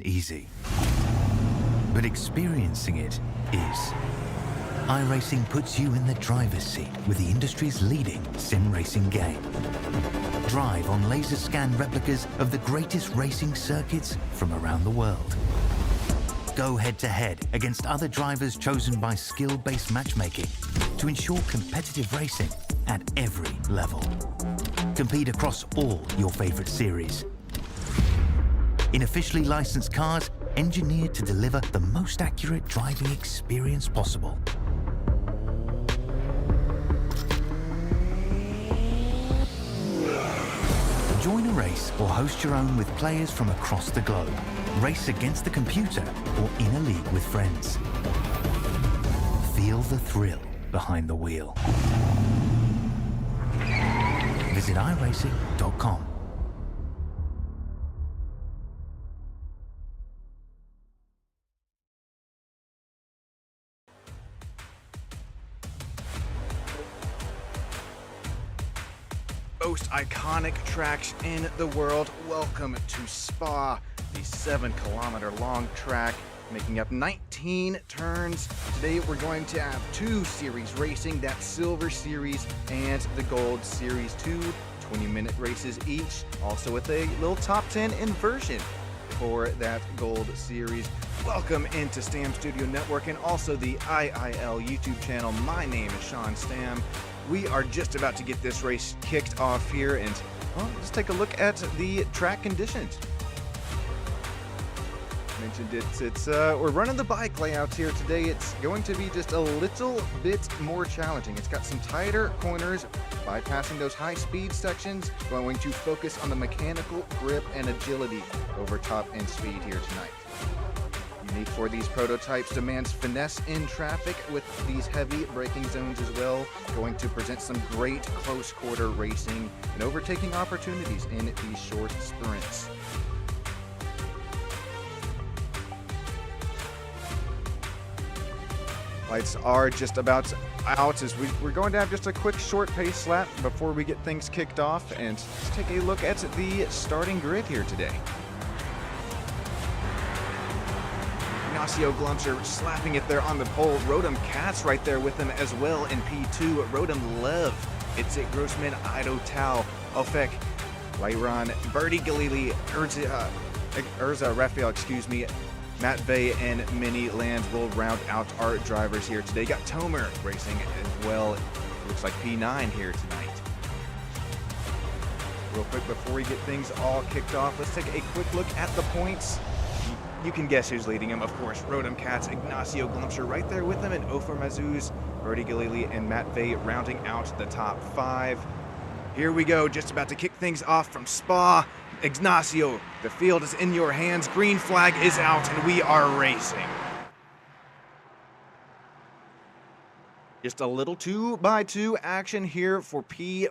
easy, but experiencing it is. iRacing puts you in the driver's seat with the industry's leading sim racing game. Drive on laser scan replicas of the greatest racing circuits from around the world. Go head-to-head against other drivers chosen by skill-based matchmaking to ensure competitive racing at every level. Compete across all your favorite series. In officially licensed cars, engineered to deliver the most accurate driving experience possible. Join a race or host your own with players from across the globe. Race against the computer or in a league with friends. Feel the thrill behind the wheel. Visit iRacing.com. Most iconic tracks in the world. Welcome to Spa, the 7-kilometer long track making up 19 turns. Today we're going to have 2 series racing, that Silver Series and the Gold Series, 2 20-minute races each, also with a little top 10 inversion for that Gold Series. Welcome into Stam Studio Network and also the IIL YouTube channel. My name is Sean Stam. We are just about to get this race kicked off here, and well, let's take a look at the track conditions. Mentioned it's we're running the bike layouts here today. It's going to be just a little bit more challenging. It's got some tighter corners, bypassing those high-speed sections, going to focus on the mechanical grip and agility over top end speed here tonight. Unique for these prototypes, demands finesse in traffic with these heavy braking zones as well. Going to present some great close quarter racing and overtaking opportunities in these short sprints. Lights are just about out as we're going to have just a quick short pace lap before we get things kicked off, and let's take a look at the starting grid here today. Ignacio Glumser slapping it there on the pole. Rodham Katz right there with him as well in P2. Rodham Lev, Itzik Grossman, Ido Tao, Ofek, Lyron, Birdie Galili, Urza Raphael, Matt Vey and Minnie Land will round out our drivers here today. Got Tomer racing as well. Looks like P9 here tonight. Real quick before we get things all kicked off, let's take a quick look at the points. You can guess who's leading him, of course. Rodham Katz, Ignacio Glumser right there with him, and Ofer Mazuz, Birdie Galili, and Matt Vey rounding out the top 5. Here we go, just about to kick things off from Spa. Ignacio, the field is in your hands. Green flag is out, and we are racing. Just a little 2x2 action here for P.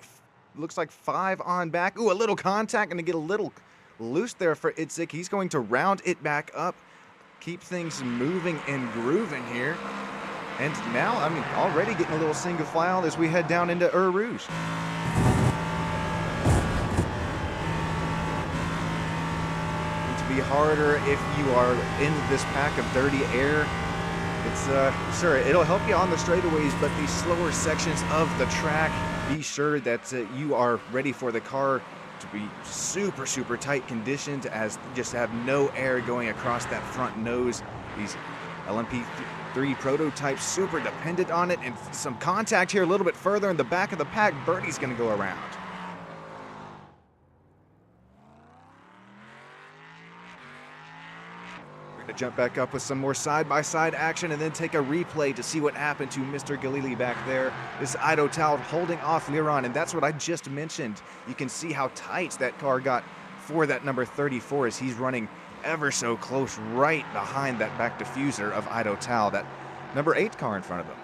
Looks like 5 on back. Ooh, a little contact, and to get a little loose there for Itzik. He's going to round it back up, keep things moving and grooving here. And now, I mean, already getting a little single file as we head down into Rouge. Be harder if you are in this pack of dirty air. It's sure it'll help you on the straightaways, but these slower sections of the track, be sure that you are ready for the car to be super tight conditioned, as just have no air going across that front nose. These LMP3 prototypes super dependent on it, and some contact here a little bit further in the back of the pack. Birdie's going to go around. To jump back up with some more side-by-side action and then take a replay to see what happened to Mr. Galili back there. This Ido Tao holding off Liron, and that's what I just mentioned. You can see how tight that car got for that number 34 as he's running ever so close right behind that back diffuser of Ido Tao, that number 8 car in front of him.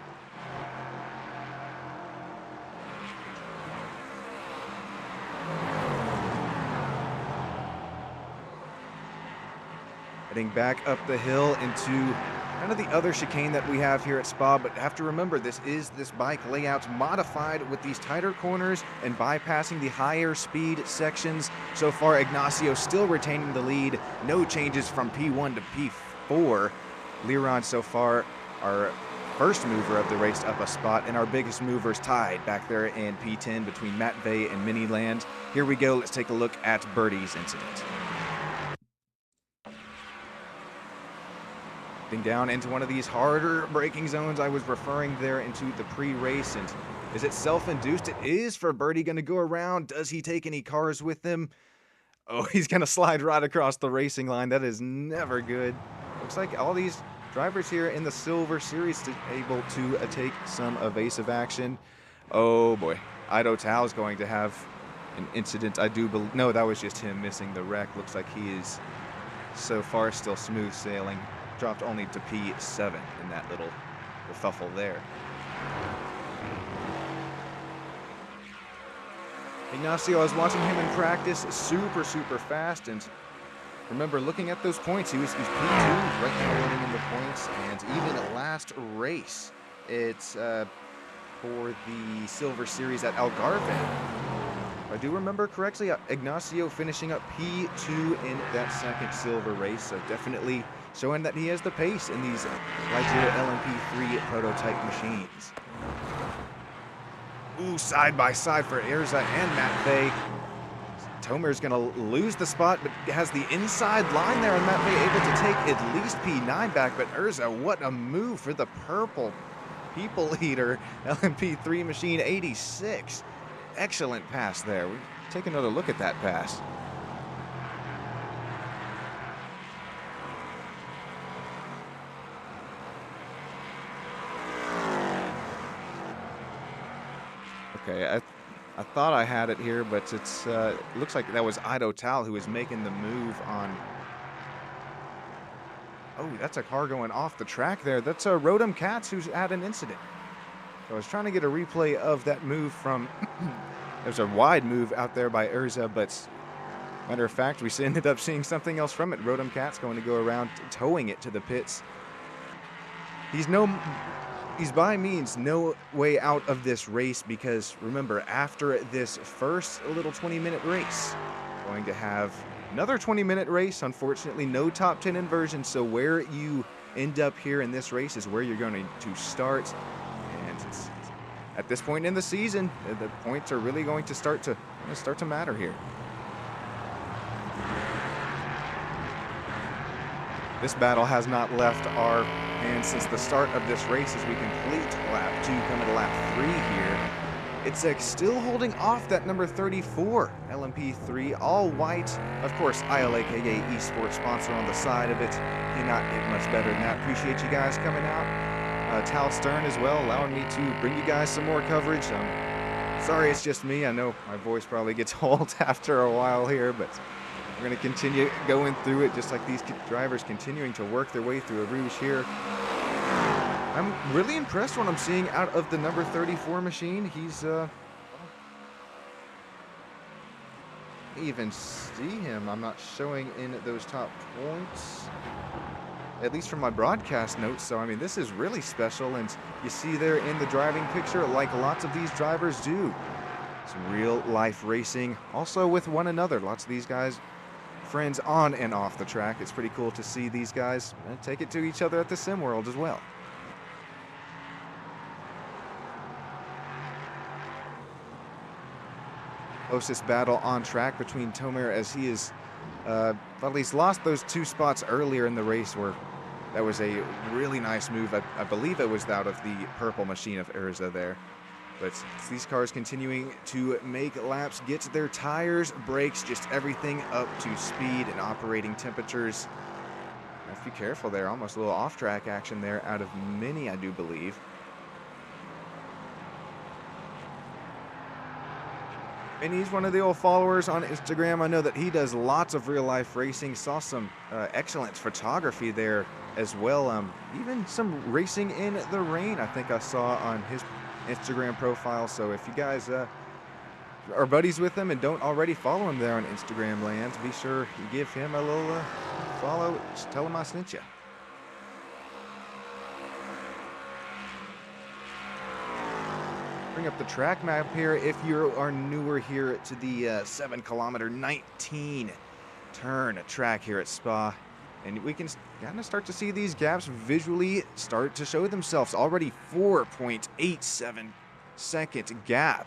Heading back up the hill into kind of the other chicane that we have here at Spa, but have to remember this bike layout modified with these tighter corners and bypassing the higher speed sections. So far, Ignacio still retaining the lead. No changes from P1 to P4. Liron so far our first mover of the race up a spot, and our biggest movers tied back there in P10 between Matt Vey and Miniland. Here we go. Let's take a look at Birdie's incident. Down into one of these harder braking zones I was referring there into the pre-race. And is it self-induced? It is for Birdie. Going to go around. Does he take any cars with him? Oh, he's going to slide right across the racing line. That is never good. Looks like all these drivers here in the Silver Series able to take some evasive action. Oh boy, Ido Tao is going to have an incident. I do believe, no, that was just him missing the wreck. Looks like he is so far still smooth sailing. Dropped only to P7 in that little kerfuffle there. Ignacio, I was watching him in practice, super fast, and remember looking at those points, he's P2 right now, winning in the points, and even at last race, it's for the Silver Series at Algarve. If I do remember correctly, Ignacio finishing up P2 in that second silver race, so definitely showing that he has the pace in these Ligier LMP3 prototype machines. Ooh, side by side for Erza and Matt Vey. Tomer's going to lose the spot, but has the inside line there, and Matt Vey able to take at least P9 back. But Erza, what a move for the purple people eater LMP3 machine 86. Excellent pass there. We'll take another look at that pass. Okay, I thought I had it here, but it's looks like that was Ido Tao who was making the move on. Oh, that's a car going off the track there. That's Rodham Katz who's had an incident. So I was trying to get a replay of that move from. There's a wide move out there by Erza, but matter of fact, we ended up seeing something else from it. Rodham Katz going to go around towing it to the pits. He's by means no way out of this race, because remember, after this first little 20-minute race, going to have another 20-minute race. Unfortunately, no top 10 inversion, so where you end up here in this race is where you're going to start. And at this point in the season, the points are really going to start to matter here. This battle has not left our hands since the start of this race as we complete lap 2, coming to lap 3 here. It's still holding off that number 34 LMP3, all white. Of course, ILAKA Esports sponsor on the side of it. Cannot get much better than that. Appreciate you guys coming out. Tal Stern as well, allowing me to bring you guys some more coverage. Sorry it's just me. I know my voice probably gets old after a while here, but we're going to continue going through it, just like these drivers continuing to work their way through a rouge here. I'm really impressed what I'm seeing out of the number 34 machine. He's, even see him. I'm not showing in those top points, at least from my broadcast notes. So, I mean, this is really special. And you see there in the driving picture, like lots of these drivers do, it's real life racing also with one another. Lots of these guys, friends on and off the track. It's pretty cool to see these guys take it to each other at the sim world as well. Closest battle on track between Tomer, as he is at least lost those 2 spots earlier in the race, where that was a really nice move. I believe it was out of the purple machine of Erza there. But it's these cars continuing to make laps, get their tires, brakes, just everything up to speed and operating temperatures. Have to be careful there. Almost a little off-track action there out of Mini, I do believe. And he's one of the old followers on Instagram. I know that he does lots of real-life racing. Saw some excellent photography there as well. Even some racing in the rain, I think I saw on his Instagram profile. So if you guys are buddies with him and don't already follow him there on Instagram land, be sure you give him a little follow, just tell them I sent you. Bring up the track map here if you are newer here to the 7 kilometer 19 turn track here at Spa. And we can kind of start to see these gaps visually start to show themselves. Already 4.87 second gap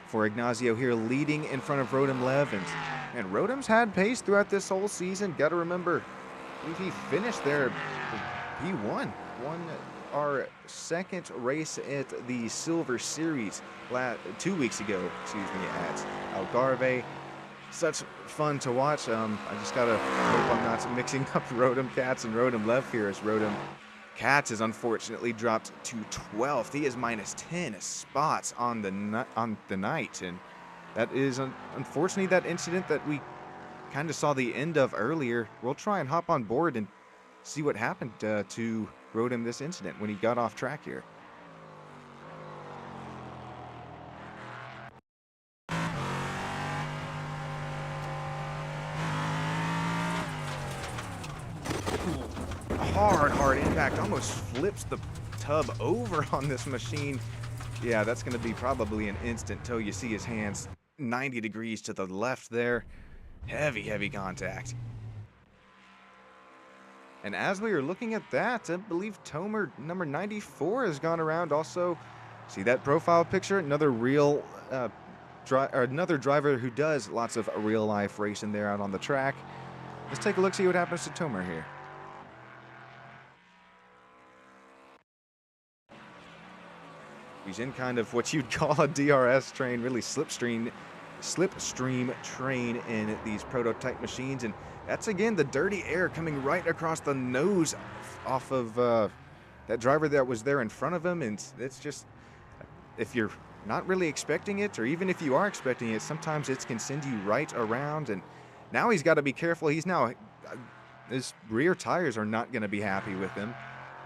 for Ignacio here, leading in front of Rodem Lev. And Rodem's had pace throughout this whole season. Got to remember, if he finished there, he won our second race at the Silver Series 2 weeks ago, at Algarve. Such fun to watch. I just gotta hope I'm not mixing up Rodem Cats and Rodem Lev here, as Rodem Cats has unfortunately dropped to 12th. He is minus 10 spots on the night, and that is unfortunately that incident that we kind of saw the end of earlier. We'll try and hop on board and see what happened to Rodem this incident when he got off track here. Hard impact, almost flips the tub over on this machine. Yeah, that's going to be probably an instant till you see his hands 90 degrees to the left there. Heavy contact. And as we are looking at that, I believe Tomer number 94 has gone around also. See that profile picture? Another real another driver who does lots of real life racing there out on the track. Let's take a look, see what happens to Tomer here. He's in kind of what you'd call a DRS train, really slipstream train in these prototype machines. And that's, again, the dirty air coming right across the nose off of that driver that was there in front of him. And it's just, if you're not really expecting it, or even if you are expecting it, sometimes it can send you right around. And now he's got to be careful. He's now, his rear tires are not going to be happy with him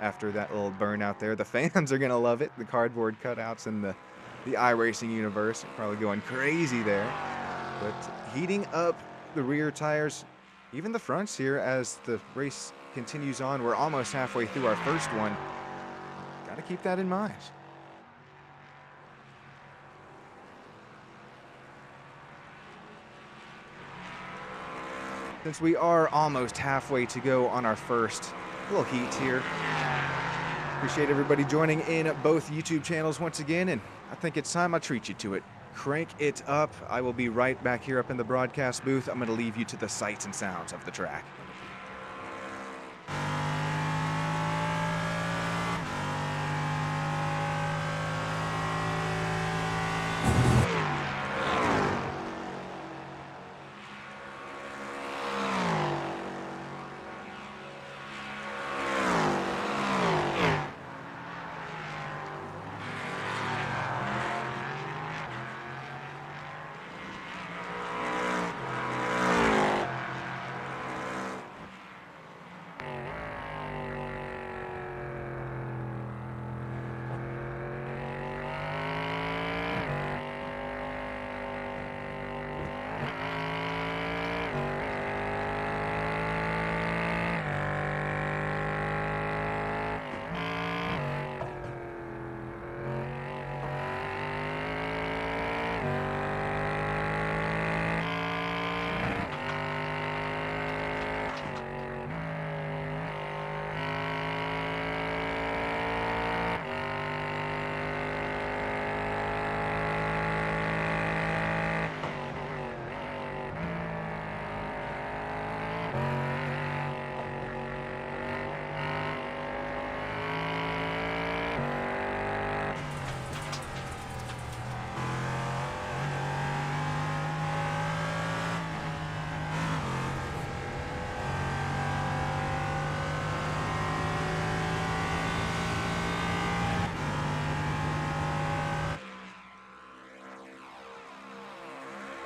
after that little burnout there. The fans are going to love it. The cardboard cutouts in the iRacing universe are probably going crazy there. But heating up the rear tires, even the fronts here as the race continues on. We're almost halfway through our first one. Got to keep that in mind. Since we are almost halfway to go on our first little heat here, appreciate everybody joining in both YouTube channels once again, and I think it's time I treat you to it. Crank it up. I will be right back here up in the broadcast booth. I'm going to leave you to the sights and sounds of the track.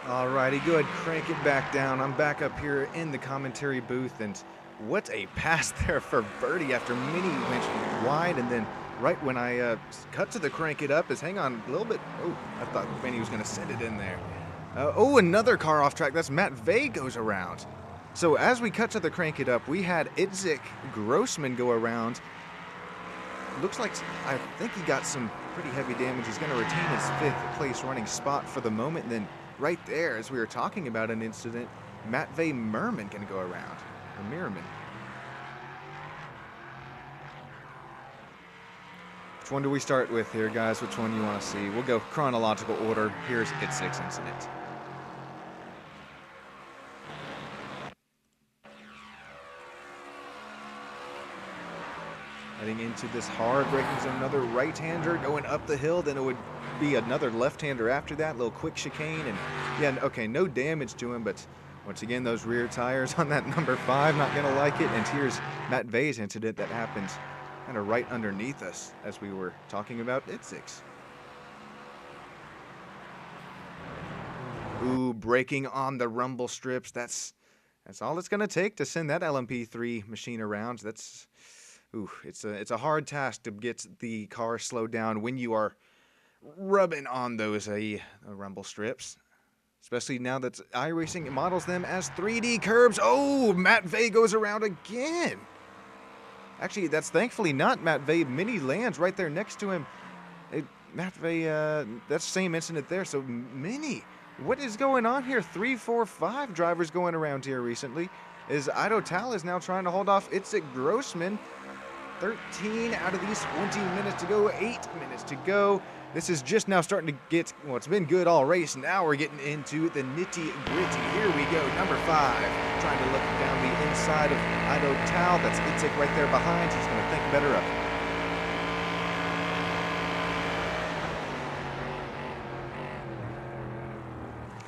Alrighty, good. Crank it back down. I'm back up here in the commentary booth, and what a pass there for Birdie after Mini went wide, and then right when I cut to the crank it up, is hang on a little bit. Oh, I thought Benny was going to send it in there. Oh, another car off track. That's Matt Vey goes around. So as we cut to the Crank It Up, we had Itzik Grossman go around. Looks like, I think he got some pretty heavy damage. He's going to retain his 5th place running spot for the moment. And then right there, as we were talking about an incident, Matvey Merman going to go around, or Merman. Which one do we start with here, guys? Which one you want to see? We'll go chronological order. Here's Itzik's incident. Heading into this hard braking zone, another right-hander going up the hill, then it would be another left-hander after that, little quick chicane, and yeah, okay, no damage to him, but once again, those rear tires on that number 5, not gonna like it, and here's Matt Vey's incident that happened kind of right underneath us as we were talking about Itzik's. Ooh, braking on the rumble strips, that's all it's gonna take to send that LMP3 machine around. That's... Ooh, it's a hard task to get the car slowed down when you are rubbing on those rumble strips. Especially now that iRacing models them as 3D curbs. Oh, Matt Vey goes around again. Actually, that's thankfully not Matt Vey. Mini lands right there next to him. Matt Vey, that's the same incident there. So Mini, what is going on here? 3, 4, 5 drivers going around here recently. Is Ido Tal is now trying to hold off Itzik Grossman. 13 out of these 20 minutes to go, 8 minutes to go. This is just now starting to get, well, it's been good all race. Now we're getting into the nitty gritty. Here we go, number 5, trying to look down the inside of Ido Tal. That's Itzik right there behind. He's going to think better of it.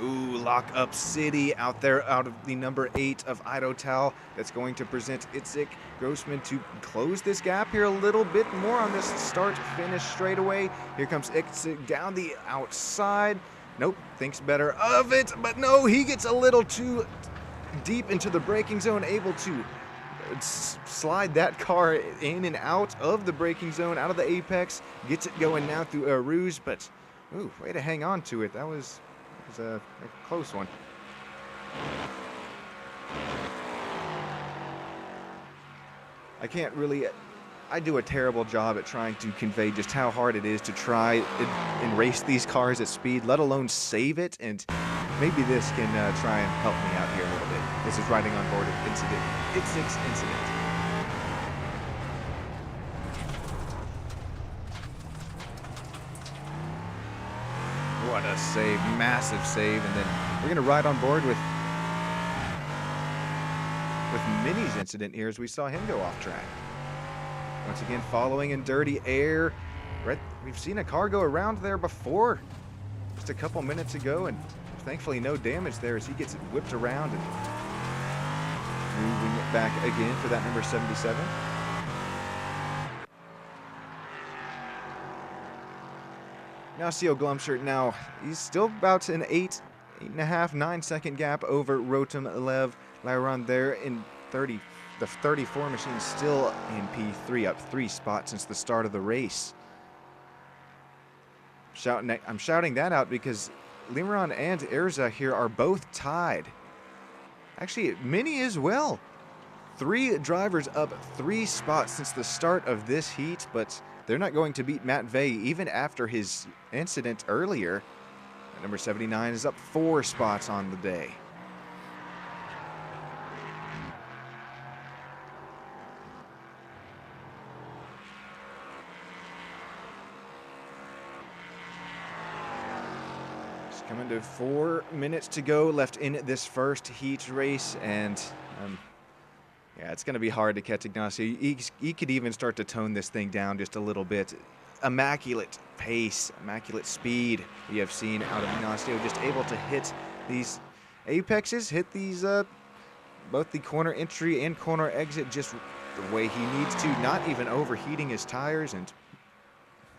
Ooh, Lock Up City out there out of the number 8 of Ido Tal. That's going to present Itzik Grossman to close this gap here a little bit more on this start-finish straightaway. Here comes Itzik down the outside. Nope, thinks better of it, but no, he gets a little too deep into the braking zone, able to slide that car in and out of the braking zone, out of the apex. Gets it going now through a ruse, but ooh, way to hang on to it. That was a close one. I do a terrible job at trying to convey just how hard it is to try and race these cars at speed, let alone save it, and maybe this can try and help me out here a little bit. This is riding on board of Itzik's incident. What a save, massive save, and then we're going to ride on board with Mini's incident here as we saw him go off track. Once again, following in dirty air. We've seen a car go around there before, just a couple minutes ago, and thankfully no damage there as he gets it whipped around and moving it back again for that number 77. Now Seal Glumshirt, now he's still about an 8.5, 9 second gap over Rotem Lev Lyron there in 30. The 34 machine still in P3, up 3 spots since the start of the race. I'm shouting that out because Liron and Erza here are both tied. Actually, Mini as well. 3 drivers up 3 spots since the start of this heat, but they're not going to beat Matt Vey even after his incident earlier. Number 79 is up 4 spots on the day. Coming to 4 minutes to go left in this first heat race, and yeah, it's going to be hard to catch Ignacio. He could even start to tone this thing down just a little bit. Immaculate pace, immaculate speed we have seen out of Ignacio, just able to hit these apexes, hit these both the corner entry and corner exit just the way he needs to, not even overheating his tires, and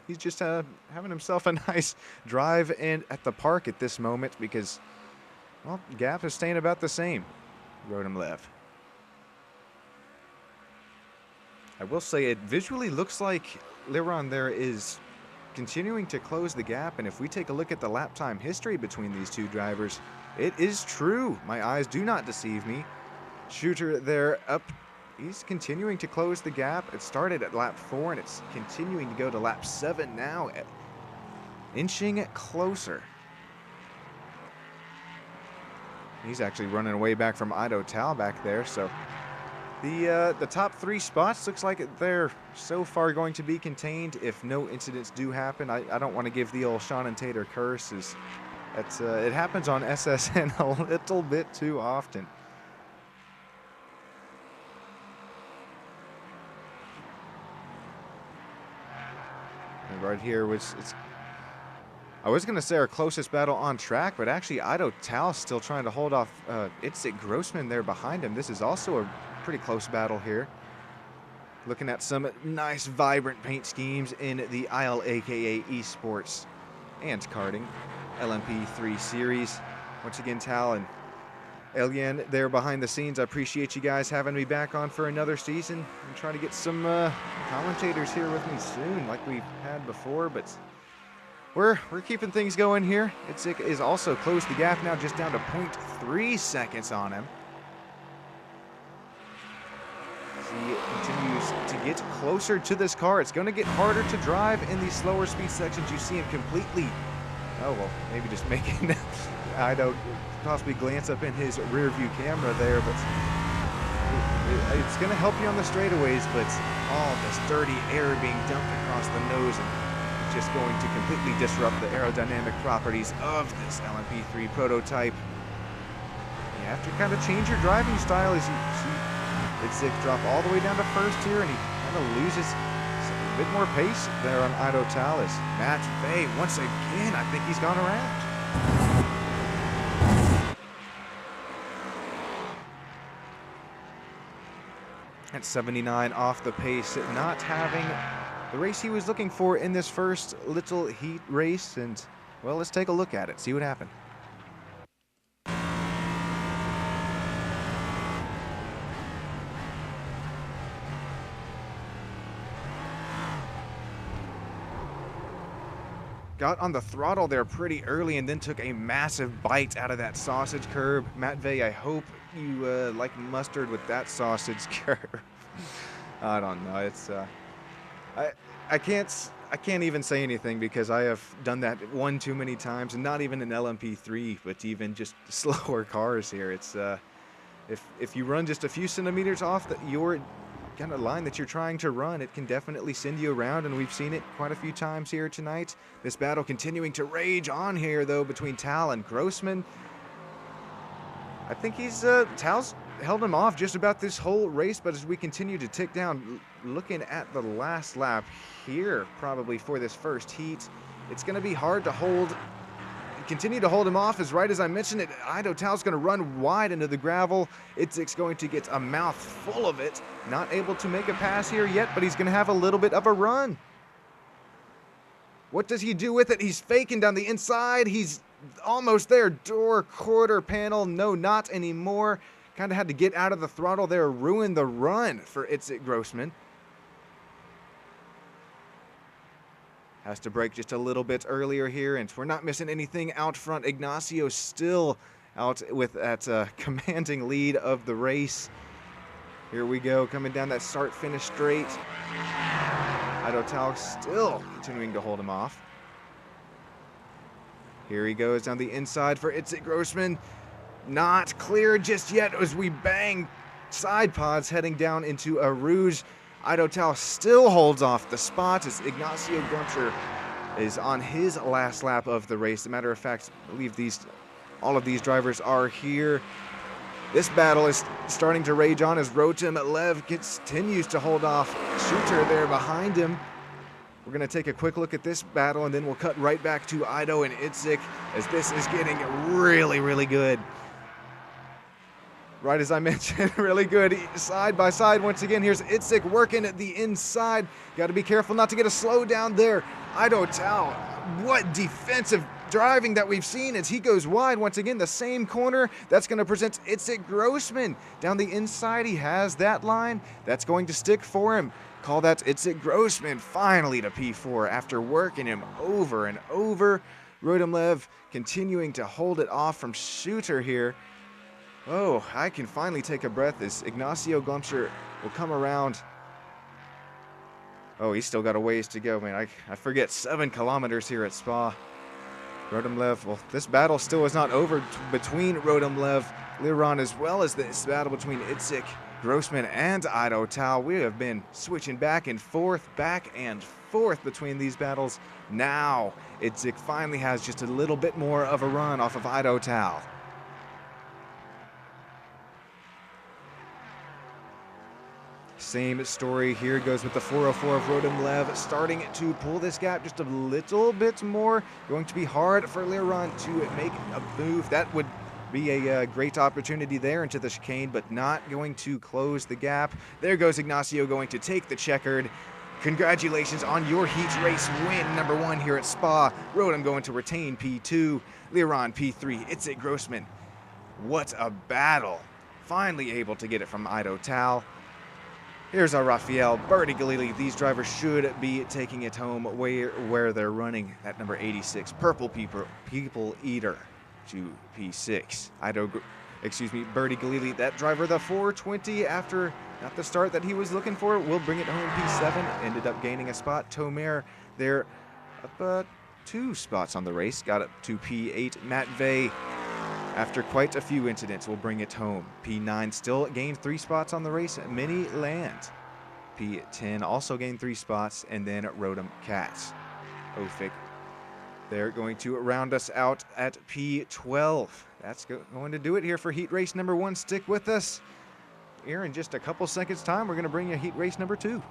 he's just having himself a nice drive in at the park at this moment because, well, gap is staying about the same. Rotem Lev. I will say it visually looks like Liron there is continuing to close the gap, and if we take a look at the lap time history between these two drivers, it is true. My eyes do not deceive me. Shooter there up. He's continuing to close the gap. It started at lap 4 and it's continuing to go to lap 7 now, inching closer. He's actually running way back from Ido Tal back there, so the top 3 spots looks like they're so far going to be contained if no incidents do happen. I don't want to give the old Sean and Tater curse, as it happens on SSN a little bit too often. And right here I was going to say our closest battle on track, but actually Ido Tal still trying to hold off Itzik Grossman there behind him. This is also a pretty close battle here. Looking at some nice vibrant paint schemes in the ILAKA Esports and karting LMP3 series. Once again, Tal and Elian there behind the scenes. I appreciate you guys having me back on for another season. I'm trying to get some commentators here with me soon like we've had before, but we're keeping things going here. Itzik is also closed the gap now, just down to 0.3 seconds on him. He continues to get closer to this car. It's going to get harder to drive in these slower speed sections. You see him completely, oh, well, maybe just making Ido possibly glance up in his rear view camera there, but it's going to help you on the straightaways, but all this dirty air being dumped across the nose and it's just going to completely disrupt the aerodynamic properties of this LMP3 prototype. You have to kind of change your driving style as you see Itzik drop all the way down to first here, and he kind of loses a bit more pace there on Ido Tal as Matt Vey, once again, I think he's gone around. At 79 off the pace, not having the race he was looking for in this first little heat race, and well, let's take a look at it, see what happened. Got on the throttle there pretty early and then took a massive bite out of that sausage curb. Matt Vey, I hope you like mustard with that sausage curb. I don't know. It's I can't even say anything because I have done that one too many times, and not even in LMP3, but even just slower cars here. It's if you run just a few centimeters off your kind of line that you're trying to run, it can definitely send you around, and we've seen it quite a few times here tonight. This battle continuing to rage on here, though, between Tal and Grossman. I think Tal's held him off just about this whole race, but as we continue to tick down, looking at the last lap here, probably for this first heat, it's going to be hard to continue to hold him off, as right as I mentioned it, Ido Tal's going to run wide into the gravel. Itzik's going to get a mouth full of it. Not able to make a pass here yet, but he's going to have a little bit of a run. What does he do with it? He's faking down the inside. He's almost there. Door, quarter panel, no, not anymore. Kind of had to get out of the throttle there, ruin the run for Itzik Grossman. Has to brake just a little bit earlier here, and we're not missing anything out front. Ignacio still out with that commanding lead of the race. Here we go, coming down that start-finish straight. Ido Tal still continuing to hold him off. Here he goes down the inside for Itzik Grossman. Not clear just yet as we bang side pods heading down into a Rouge. Ido Tal still holds off the spot as Ignacio Gunter is on his last lap of the race. As a matter of fact, I believe all of these drivers are here. This battle is starting to rage on as Rotem Lev continues to hold off Shooter there behind him. We're going to take a quick look at this battle, and then we'll cut right back to Ido and Itzik as this is getting really, really good. Right as I mentioned, really good side by side once again. Here's Itzik working at the inside. Got to be careful not to get a slowdown there. Ido Tal, what defensive driving that we've seen as he goes wide. Once again, the same corner. That's going to present Itzik Grossman. Down the inside, he has that line. That's going to stick for him. Call that Itzik Grossman finally to P4 after working him over and over. Rotem Lev continuing to hold it off from Shooter here. Oh, I can finally take a breath as Ignacio Glumsher will come around. Oh, he's still got a ways to go, man. I forget, 7 kilometers here at Spa. Rodomlev, well, this battle still is not over between Rodomlev, Liron, as well as this battle between Itzik, Grossman, and Ido Tao. We have been switching back and forth between these battles. Now, Itzik finally has just a little bit more of a run off of Ido Tao. Same story here goes with the 404 of Rodomlev, starting to pull this gap just a little bit more. Going to be hard for Liron to make a move. That would be a great opportunity there into the chicane, but not going to close the gap. There goes Ignacio going to take the checkered. Congratulations on your heat race win, #1 here at Spa. Rodom going to retain P2, Liron P3, Itzik Grossman. What a battle. Finally able to get it from Ido Tao. Here's our Rafael, Birdie Galili. These drivers should be taking it home where they're running at number 86, Purple People Eater to P6. Birdie Galili, that driver, the 420 after not the start that he was looking for, will bring it home P7. Ended up gaining a spot. Tomer there up 2 spots on the race, got up to P8. Matt Vey, after quite a few incidents, will bring it home. P9 still gained 3 spots on the race. Mini Land. P10 also gained 3 spots, and then Rodom Cats. Ofik, they're going to round us out at P12. That's going to do it here for heat race #1. Stick with us. Here in just a couple seconds time, we're going to bring you heat race #2.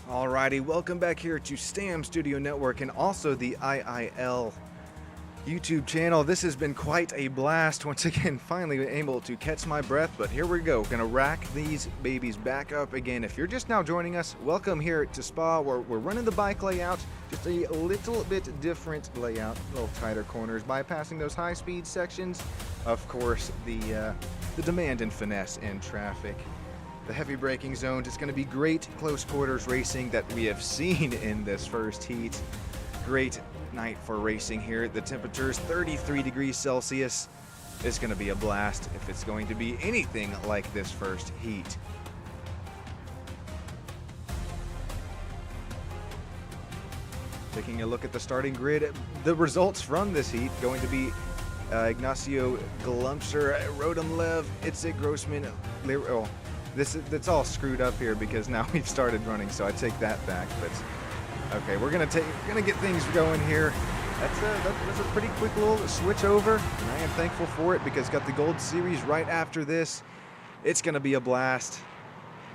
Alrighty, welcome back here to Stam Studio Network and also the IIL YouTube channel. This has been quite a blast. Once again, finally able to catch my breath, but here we go. Gonna rack these babies back up again. If you're just now joining us, welcome here to Spa, where we're running the bike layout, just a little bit different layout, a little tighter corners, bypassing those high-speed sections. Of course, the demand and finesse in traffic. The heavy braking zone is going to be great close quarters racing that we have seen in this first heat. Great night for racing here. The temperature's 33 degrees Celsius. It's going to be a blast if it's going to be anything like this first heat. Taking a look at the starting grid, the results from this heat going to be Ignacio Glumsher, Rodomlev, Itzik Grossman, It's all screwed up here because now we've started running, so I take that back. But okay, we're gonna get things going here. That's a pretty quick little switch over, and I am thankful for it because got the Gold Series right after this. It's gonna be a blast.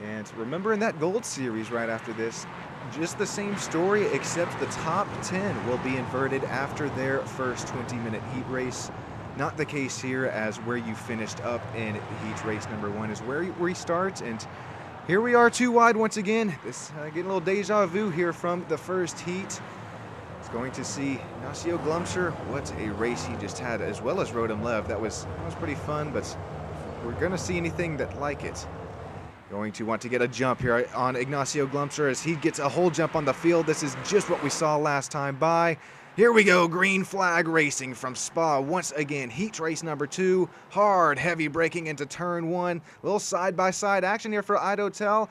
And remember, in that Gold Series right after this, just the same story, except the top 10 will be inverted after their first 20-minute heat race. Not the case here, as where you finished up in heat race #1 is where we start. And here we are, 2 wide once again. This getting a little deja vu here from the first heat. It's going to see Ignacio Glumsher. What a race he just had, as well as Rodomlev. That was pretty fun, but we're going to see anything that like it. Going to want to get a jump here on Ignacio Glumsher as he gets a whole jump on the field. This is just what we saw last time by. Here we go, green flag racing from Spa once again. Heat race number 2, hard, heavy braking into turn 1. Little side-by-side action here for Idotel.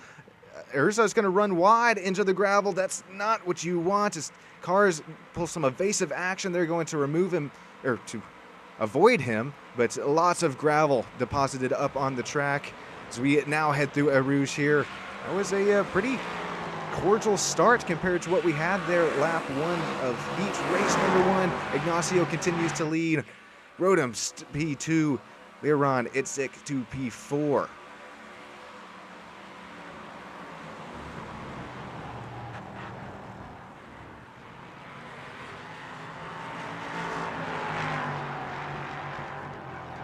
Urza's going to run wide into the gravel. That's not what you want. As cars pull some evasive action, they're going to remove him, or to avoid him, but lots of gravel deposited up on the track. As we now head through Eau Rouge here, that was a pretty cordial start compared to what we had there lap 1 of heat race number 1. Ignacio continues to lead. Rodham P2, Liron Itzik to P4.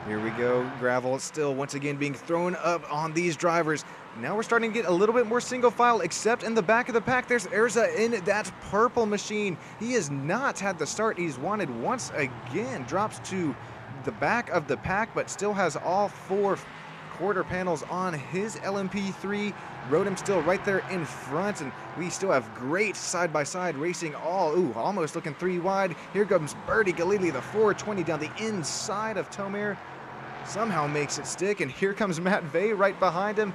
Here we go, gravel still once again being thrown up on these drivers. Now we're starting to get a little bit more single file, except in the back of the pack, there's Urza in that purple machine. He has not had the start he's wanted once again. Drops to the back of the pack, but still has all 4 quarter panels on his LMP3. Rodham still right there in front, and we still have great side-by-side racing almost looking 3 wide. Here comes Birdie Galili, the 420 down the inside of Tomer. Somehow makes it stick, and here comes Matt Vey right behind him.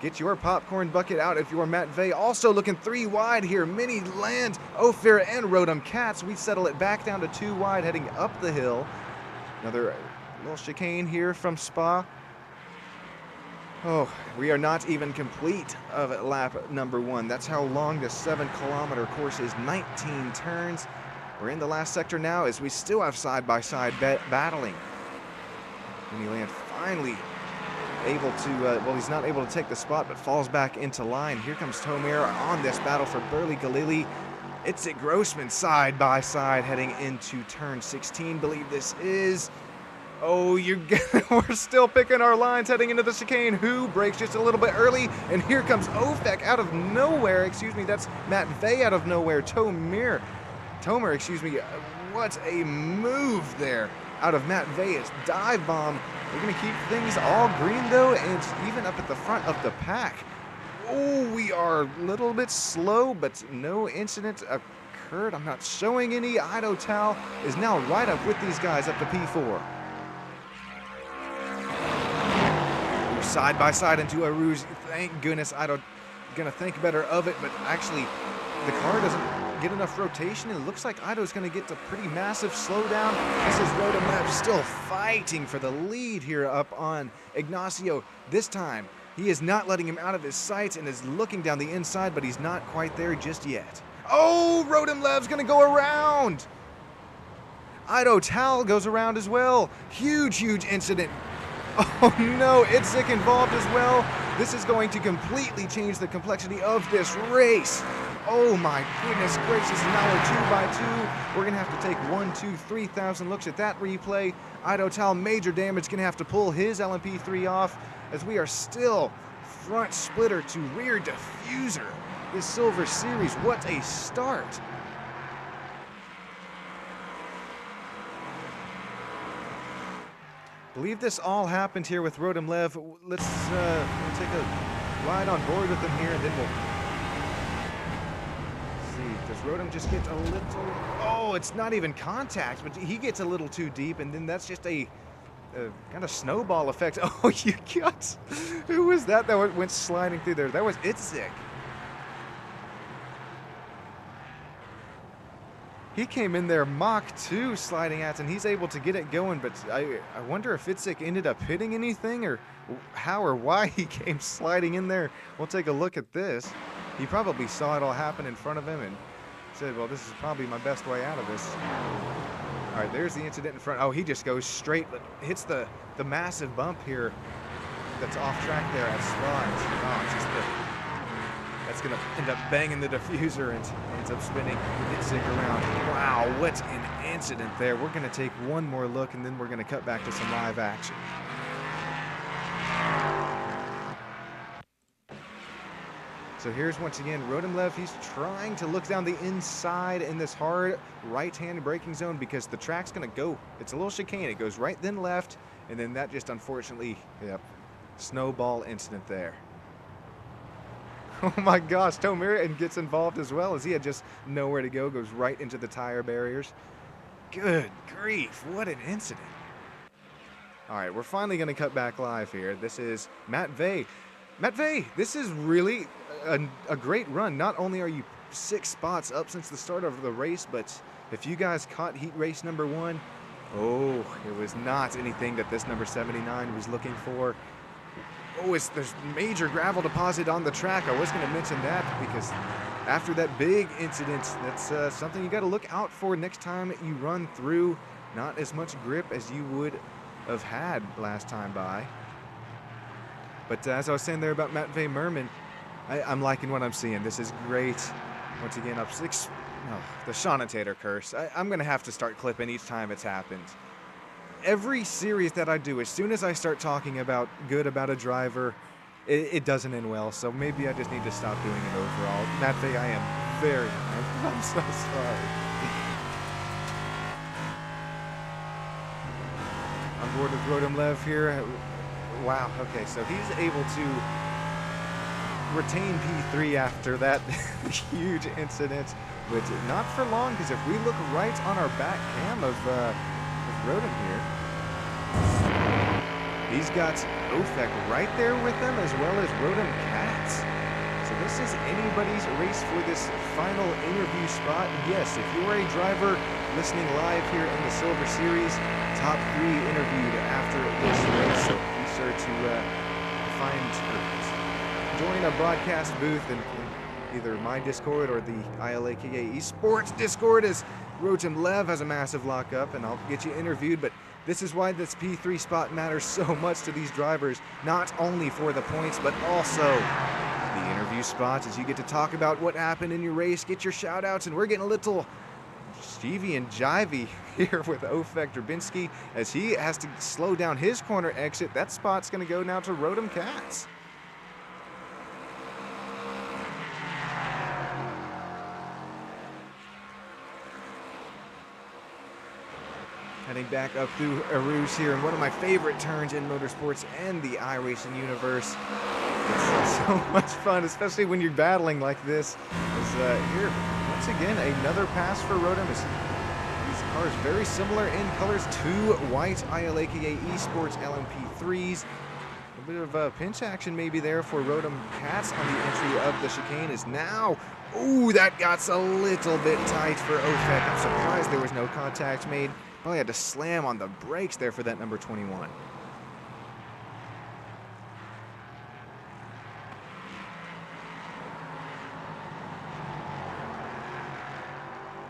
Get your popcorn bucket out if you're Matt Vey. Also looking 3 wide here. Mini Land, Ophir, and Rodham Cats. We settle it back down to 2 wide heading up the hill. Another little chicane here from Spa. Oh, we are not even complete of lap number 1. That's how long this 7-kilometer course is, 19 turns. We're in the last sector now as we still have side-by-side battling. Mini Land finally able to, well, he's not able to take the spot, but falls back into line. Here comes Tomer on this battle for Burley Galili. Itzik Grossman side by side heading into turn 16, believe this is. Oh, we're still picking our lines heading into the chicane. Who breaks just a little bit early? And here comes Ofek out of nowhere. Excuse me, that's Matt Vey out of nowhere. Tomer, excuse me. What a move there out of Matt Vey. It's dive bomb. We're going to keep things all green, though, and it's even up at the front of the pack. Oh, we are a little bit slow, but no incident occurred. I'm not showing any. Idotal is now right up with these guys up to P4. Side by side into Eau Rouge. Thank goodness. I don't gonna think better of it, but actually the car doesn't get enough rotation. It looks like Ido's gonna get a pretty massive slowdown. This is Rodham Lev still fighting for the lead here up on Ignacio. This time he is not letting him out of his sights and is looking down the inside, but he's not quite there just yet. Oh, Rodham Lev's gonna go around. Idotal goes around as well. Huge incident. Oh no, Itzik involved as well. This is going to completely change the complexity of this race. Oh my goodness gracious, now we're 2x2. We're gonna have to take 1, 2, 3,000 looks at that replay. Idotal, major damage, gonna have to pull his LMP3 off as we are still front splitter to rear diffuser. This Silver Series, what a start. Believe this all happened here with Rodham Lev. Let's we'll take a ride on board with him here, and then we'll see. Does Rodham just get a little? Oh, it's not even contact, but he gets a little too deep, and then that's just a kind of snowball effect. Oh, you got. Who was that went sliding through there? That was Itzik. He came in there Mach 2 sliding at, and he's able to get it going, but I wonder if Itzik ended up hitting anything or how or why he came sliding in there. We'll take a look at this. He probably saw it all happen in front of him and said, well, this is probably my best way out of this. All right, there's the incident in front. Oh, he just goes straight, but hits the massive bump here that's off track there at Slides. Oh, it's just that's going to end up banging the diffuser and ends up spinning Itzik around. Wow, what an incident there. We're going to take one more look, and then we're going to cut back to some live action. So here's once again Rodham Lev. He's trying to look down the inside in this hard right-hand braking zone because the track's going to go. It's a little chicane. It goes right then left, and then that just unfortunately, snowball incident there. Oh my gosh, Tomir and gets involved as well as he had just nowhere to go, goes right into the tire barriers. Good grief, what an incident. All right, we're finally going to cut back live here. This is Matt Vey. Matt Vey, this is really a great run. Not only are you 6 spots up since the start of the race, but if you guys caught heat race number 1, oh, it was not anything that this number 79 was looking for. Oh, there's major gravel deposit on the track. I was going to mention that because after that big incident, that's something you got to look out for next time you run through. Not as much grip as you would have had last time by. But as I was saying there about Matt Vey Merman, I'm liking what I'm seeing. This is great. Once again, up 6. Oh, the Shawna curse. I'm going to have to start clipping each time it's happened. Every series that I do, as soon as I start talking about a driver, it doesn't end well. So maybe I just need to stop doing it overall. Matt Vey, I am very, I'm so sorry. On board with Rotem Lev here. Wow, okay, so he's able to retain P3 after that huge incident, but not for long, because if we look right on our back cam of Rotem here, he's got Ofek right there with him, as well as Rotem Cats. So this is anybody's race for this final interview spot. Yes, if you are a driver listening live here in the Silver Series, top 3 interviewed after this race, so be sure to join a broadcast booth in either my Discord or the ILAKA Esports Discord, as Rotem Lev has a massive lockup, and I'll get you interviewed. But this is why this P3 spot matters so much to these drivers, not only for the points, but also the interview spots, as you get to talk about what happened in your race, get your shout outs, and we're getting a little Stevie and Jivey here with Ofek Drabinski as he has to slow down his corner exit. That spot's going to go now to Rotem Cats. Heading back up through Arouge here in one of my favorite turns in motorsports and the iRacing universe. It's so much fun, especially when you're battling like this. Here, once again, another pass for Rotem. These cars very similar in colors. 2 white ILAKA Esports LMP3s. A bit of pinch action maybe there for Rotem Cats on the entry of the chicane is now. Ooh, that got a little bit tight for Ofek. I'm surprised there was no contact made. Probably had to slam on the brakes there for that number 21.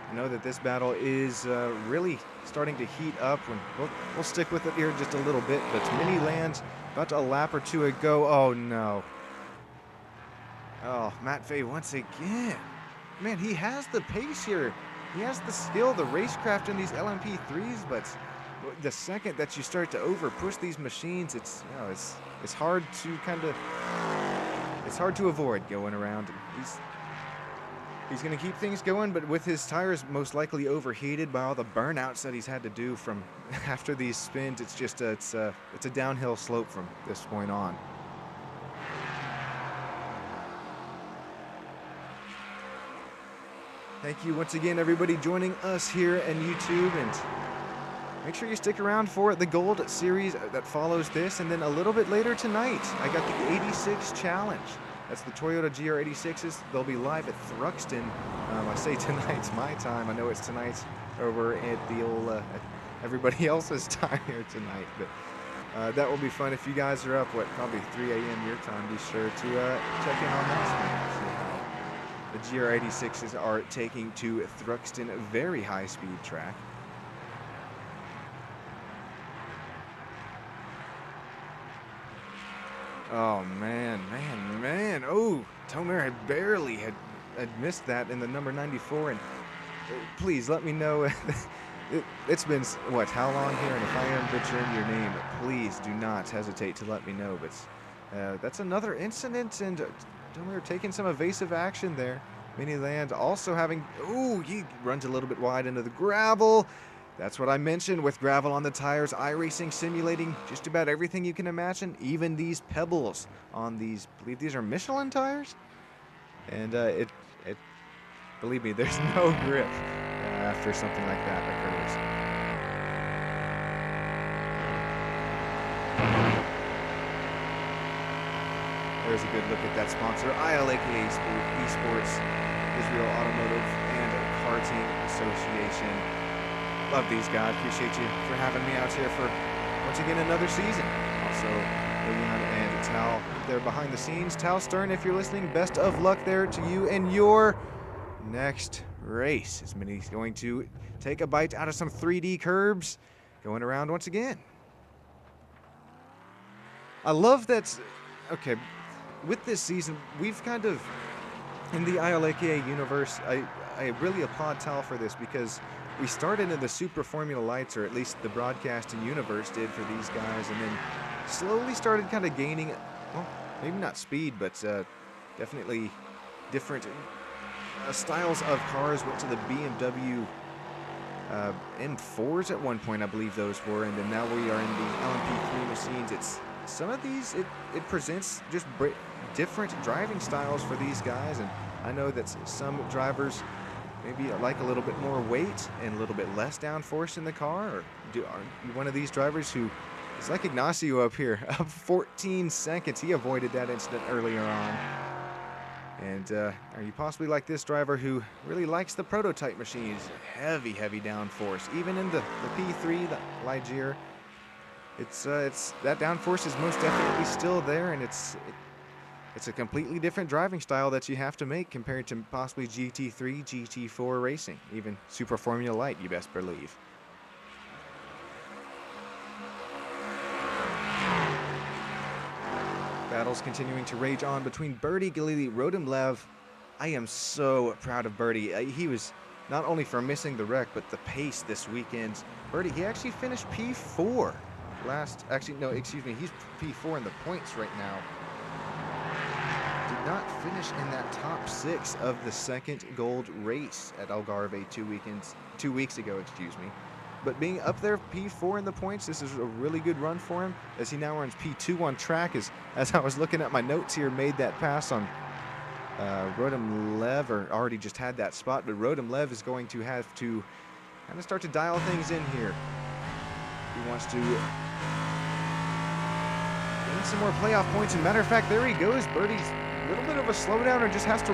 I know that this battle is really starting to heat up. We'll stick with it here just a little bit, but Mini Land about a lap or 2 ago. Oh no. Oh, Matt Vey once again. Man, he has the pace here. He has the skill, the racecraft in these LMP3s, but the second that you start to overpush these machines, it's hard to avoid going around. He's going to keep things going, but with his tires most likely overheated by all the burnouts that he's had to do from after these spins, it's just it's a downhill slope from this point on. Thank you once again, everybody, joining us here on YouTube, and make sure you stick around for the Gold Series that follows this, and then a little bit later tonight, I got the 86 Challenge. That's the Toyota GR86s. They'll be live at Thruxton. I say tonight's my time. I know it's tonight over at the old everybody else's time here tonight, but that will be fun. If you guys are up, probably 3 a.m. your time, be sure to check in on that. The GR86s are taking to Thruxton, a very high-speed track. Oh, man. Oh, Tomer had barely had missed that in the number 94. And please let me know. It's been, how long here? And if I am butchering your name, please do not hesitate to let me know. But that's another incident, and Tomer taking some evasive action there. Mini Land also having, he runs a little bit wide into the gravel. That's what I mentioned with gravel on the tires. iRacing simulating just about everything you can imagine, even these pebbles on these, I believe these are Michelin tires? And believe me, there's no grip after something like that occurs. There's a good look at that sponsor, ILAKA Esports, Israel Automotive and Karting Association. Love these guys. Appreciate you for having me out here for, once again, another season. Also, Leon and Tal, they're behind the scenes. Tal Stern, if you're listening, best of luck there to you in your next race. As Minnie's going to take a bite out of some 3D curbs, going around once again. I love that. Okay, with this season, we've kind of, in the ILAKA universe, I really applaud Tal for this, because we started in the Super Formula Lights, or at least the broadcasting universe did for these guys, and then slowly started kind of gaining, well, maybe not speed, but definitely different styles of cars. Went to the BMW M4s at one point, I believe those were, and then now we are in the LMP3 machines. It's some of these, it presents just different driving styles for these guys, and I know that some drivers maybe like a little bit more weight and a little bit less downforce in the car, or are you one of these drivers who, it's like Ignacio up here, up 14 seconds. He avoided that incident earlier on. And are you possibly like this driver who really likes the prototype machines? Heavy downforce. Even in the P3, the Ligier, it's that downforce is most definitely still there, and it's a completely different driving style that you have to make compared to possibly GT3, GT4 racing, even Super Formula Light, you best believe. Battles continuing to rage on between Birdie Galili, Rodim Lev. I am so proud of Birdie. He was, not only for missing the wreck, but the pace this weekend. Birdie, he actually finished P4 he's P4 in the points right now. Did not finish in that top 6 of the second gold race at Algarve 2 weeks ago, But being up there P4 in the points, this is a really good run for him, as he now runs P2 on track. As I was looking at my notes here, made that pass on Rodim Lev, or already just had that spot, but Rodim Lev is going to have to kind of start to dial things in here. He wants to gain some more playoff points, and matter of fact, there he goes. Birdie's a little bit of a slowdown, or just has to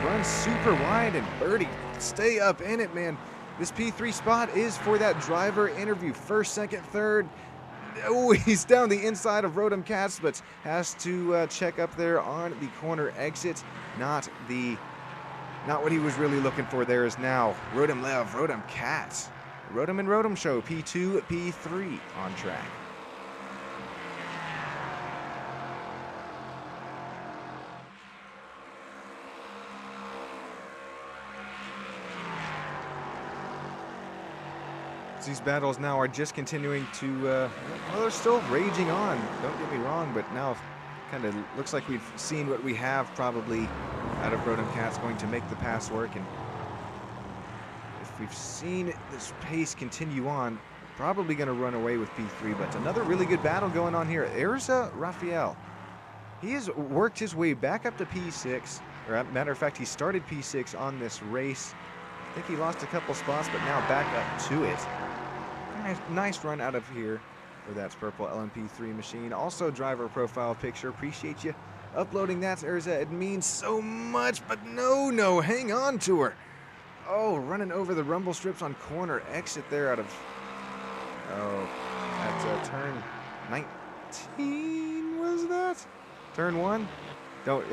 run super wide, and Birdie, stay up in it, man. This P3 spot is for that driver interview. First, second, third. Oh, he's down the inside of Rodim Katz, but has to check up there on the corner exit. Not what he was really looking for. There is now Rodim Lev, Rodim Katz. Rodim and Rodim show, P2, P3 on track. These battles now are just continuing to, well, they're still raging on, don't get me wrong, but now kind of looks like we've seen what we have probably out of Rodim Katz, going to make the pass work. And if we've seen this pace continue on, probably going to run away with P3, but another really good battle going on here. There's Rafael. He has worked his way back up to P6, or as a matter of fact, he started P6 on this race. I think he lost a couple spots, but now back up to it. Nice run out of here for that purple LMP3 machine. Also, driver profile picture. Appreciate you uploading that, Urza. It means so much, but no, hang on to her. Oh, running over the rumble strips on corner exit there out of, that's turn 19, was that? Turn 1? Don't,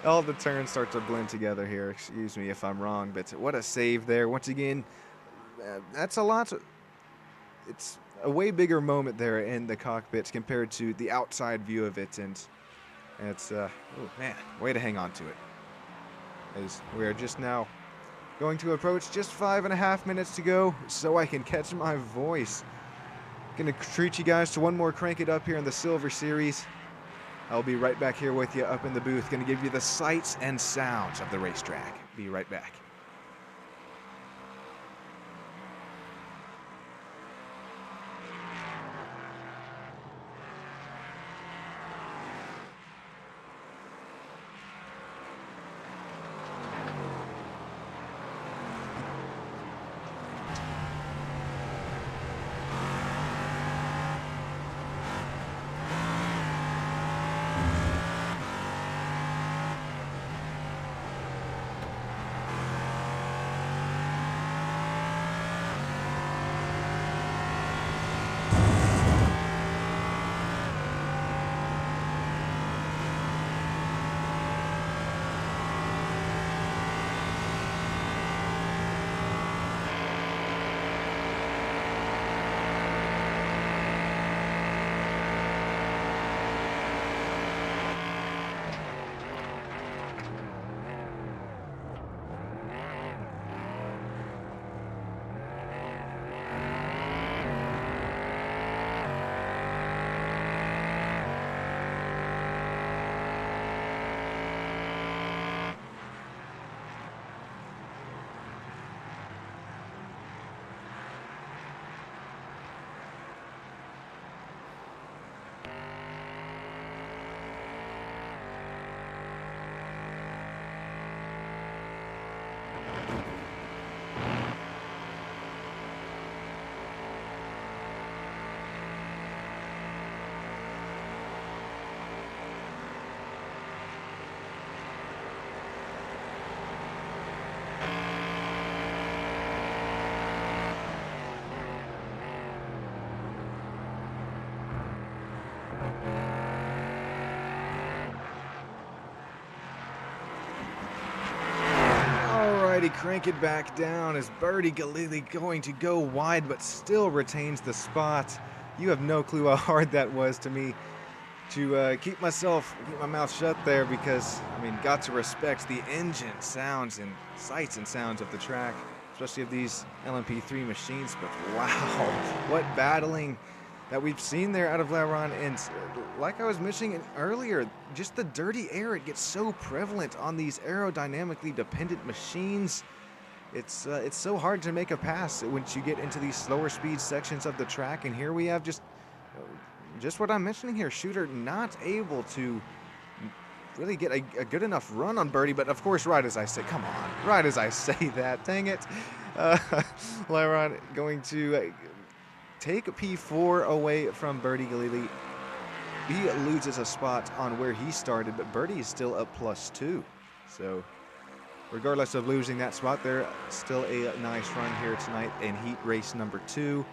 all the turns start to blend together here. Excuse me if I'm wrong, but what a save there. Once again, that's a lot. It's a way bigger moment there in the cockpits compared to the outside view of it, and it's, oh man, way to hang on to it. As we are just now going to approach just 5.5 minutes to go, so I can catch my voice. Gonna treat you guys to one more Crank It Up here in the Silver Series. I'll be right back here with you up in the booth. Gonna give you the sights and sounds of the racetrack. Be right back. already crank it back down as Birdie Galili going to go wide but still retains the spot. You have no clue how hard that was to me to keep my mouth shut there, because, I mean, got to respect the engine sounds and sights and sounds of the track, especially of these LMP3 machines. But wow, what battling that we've seen there out of Laron. And like I was mentioning earlier, just the dirty air, it gets so prevalent on these aerodynamically dependent machines. It's so hard to make a pass once you get into these slower speed sections of the track. And here we have just what I'm mentioning here. Shooter not able to really get a good enough run on Birdie. But of course, right as I say that, dang it, Laron going to take a P4 away from Birdie Galili. He loses a spot on where he started, but Birdie is still up +2. So regardless of losing that spot there, still a nice run here tonight in heat race number 2.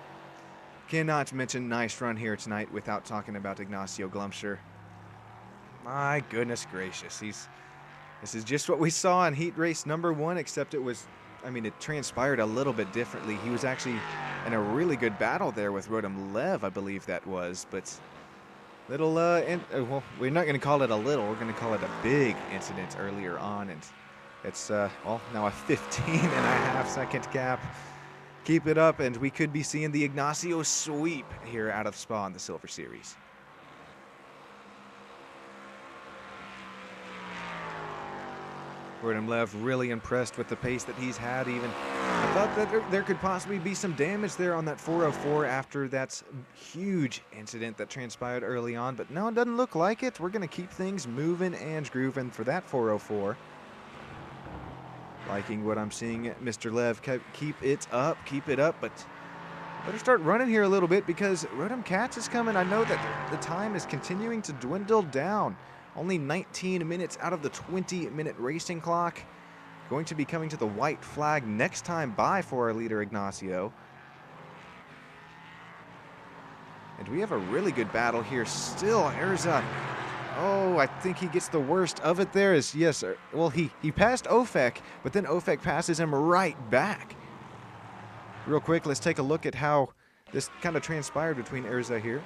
Cannot mention nice run here tonight without talking about Ignacio Glumsher. My goodness gracious, this is just what we saw in heat race number 1, except it was, I mean, it transpired a little bit differently. He was actually in a really good battle there with Rodem Lev, I believe that was, but little, well, we're not going to call it a little, we're going to call it a big incident earlier on, and it's, well, now a 15.5-second gap. Keep it up, and we could be seeing the Ignacio sweep here out of Spa in the Silver Series. Rodem Lev really impressed with the pace that he's had. Even I thought that there could possibly be some damage there on that 404 after that huge incident that transpired early on, but no, it doesn't look like it. We're going to keep things moving and grooving for that 404. Liking what I'm seeing, Mr. Lev. Keep it up, but better start running here a little bit, because Rodem Katz is coming. I know that the time is continuing to dwindle down. Only 19 minutes out of the 20-minute racing clock. Going to be coming to the white flag next time by for our leader, Ignacio. And we have a really good battle here still. Erza. Oh, I think he gets the worst of it there. Yes, well, he passed Ofek, but then Ofek passes him right back. Real quick, let's take a look at how this kind of transpired between Erza here.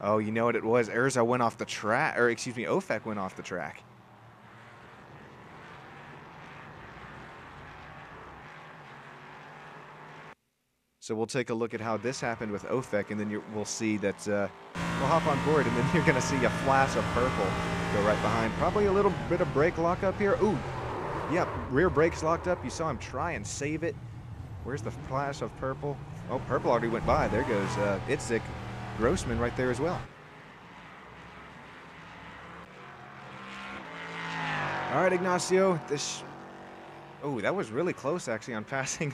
Oh, you know what it was? Erza went off the track, or excuse me, Ofek went off the track. So we'll take a look at how this happened with Ofek, and then we'll see that we'll hop on board, and then you're going to see a flash of purple go right behind. Probably a little bit of brake lock up here. Ooh, yeah, rear brakes locked up. You saw him try and save it. Where's the flash of purple? Oh, purple already went by. There goes Itzik Grossman right there as well. All right, Ignacio, oh, that was really close actually on passing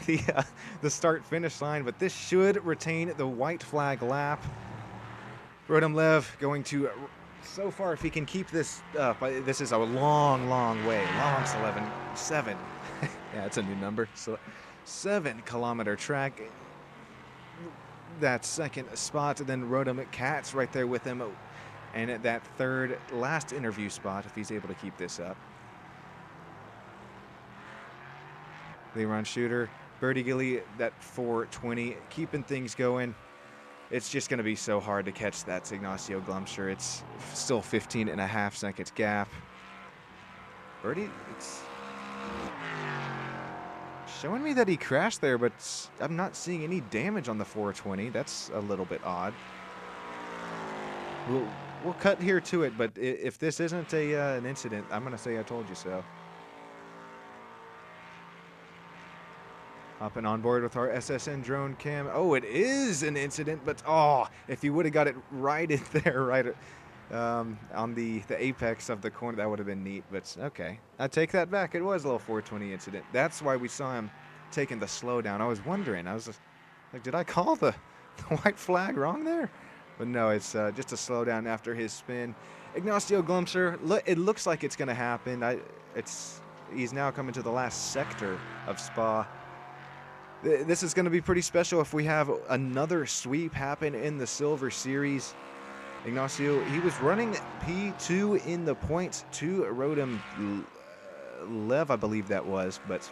the start-finish line, but this should retain the white flag lap. Rodem Lev going to, so far, if he can keep this up, this is a long, long way. Long 7. Yeah, it's a new number. So 7-kilometer track. That second spot, and then Rodem Katz right there with him. And at that third, last interview spot, if he's able to keep this up. Leron Shooter, Birdie Gilly, that 420, keeping things going. It's just going to be so hard to catch that Ignacio Glumsher. It's still 15.5 seconds gap. Birdie, it's showing me that he crashed there, but I'm not seeing any damage on the 420. That's a little bit odd. We'll cut here to it, but if this isn't an incident, I'm going to say I told you so. Hopping on board with our SSN drone cam. Oh, it is an incident, but oh, if you would have got it right in there, right on the apex of the corner, that would have been neat, but okay. I take that back. It was a little 420 incident. That's why we saw him taking the slowdown. I was wondering. I was just like, did I call the white flag wrong there? But no, it's just a slowdown after his spin. Ignacio Glumsher, it looks like it's going to happen. He's now coming to the last sector of Spa. This is going to be pretty special if we have another sweep happen in the Silver Series. Ignacio, he was running P2 in the points to Rodem Lev, I believe that was. But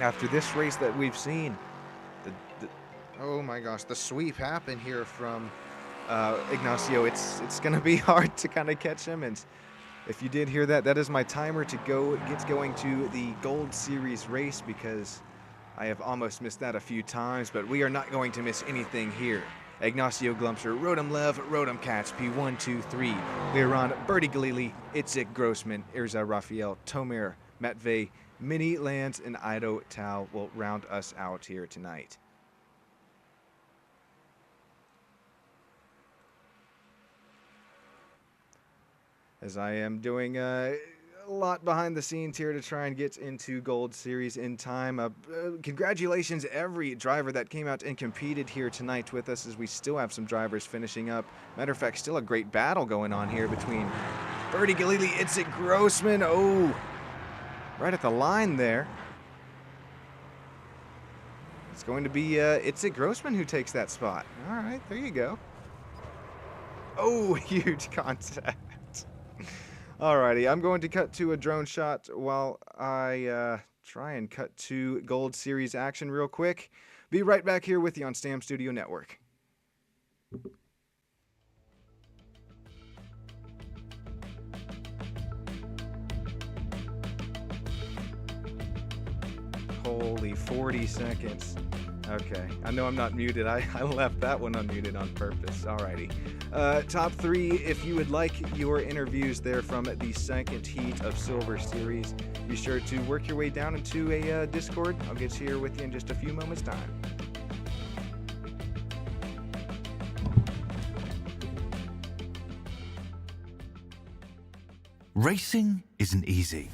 after this race that we've seen, oh my gosh, the sweep happened here from Ignacio. It's going to be hard to kind of catch him. And if you did hear that, that is my timer to get going to the Gold Series race, because I have almost missed that a few times, but we are not going to miss anything here. Ignacio Glumsher, Rodem Lev, Rodem Katz, P1, 2, 3, Liran, Bertie Galili, Itzik Grossman, Irza Raphael, Tomer, Matvey, Mini Lands, and Ido Tao will round us out here tonight. As I am doing a lot behind the scenes here to try and get into Gold Series in time. Congratulations every driver that came out and competed here tonight with us, as we still have some drivers finishing up. Matter of fact, still a great battle going on here between Bertie Galili, Itzik Grossman. Oh, right at the line there. It's going to be Itzik Grossman who takes that spot. All right, there you go. Oh, huge contact. Alrighty, I'm going to cut to a drone shot while I try and cut to Gold Series action real quick. Be right back here with you on Stam Studio Network. Holy 40 seconds. Okay, I know I'm not muted. I left that one unmuted on purpose. Alrighty. Top 3, if you would like your interviews there from the second heat of Silver Series, be sure to work your way down into a Discord. I'll get here with you in just a few moments' time. Racing isn't easy,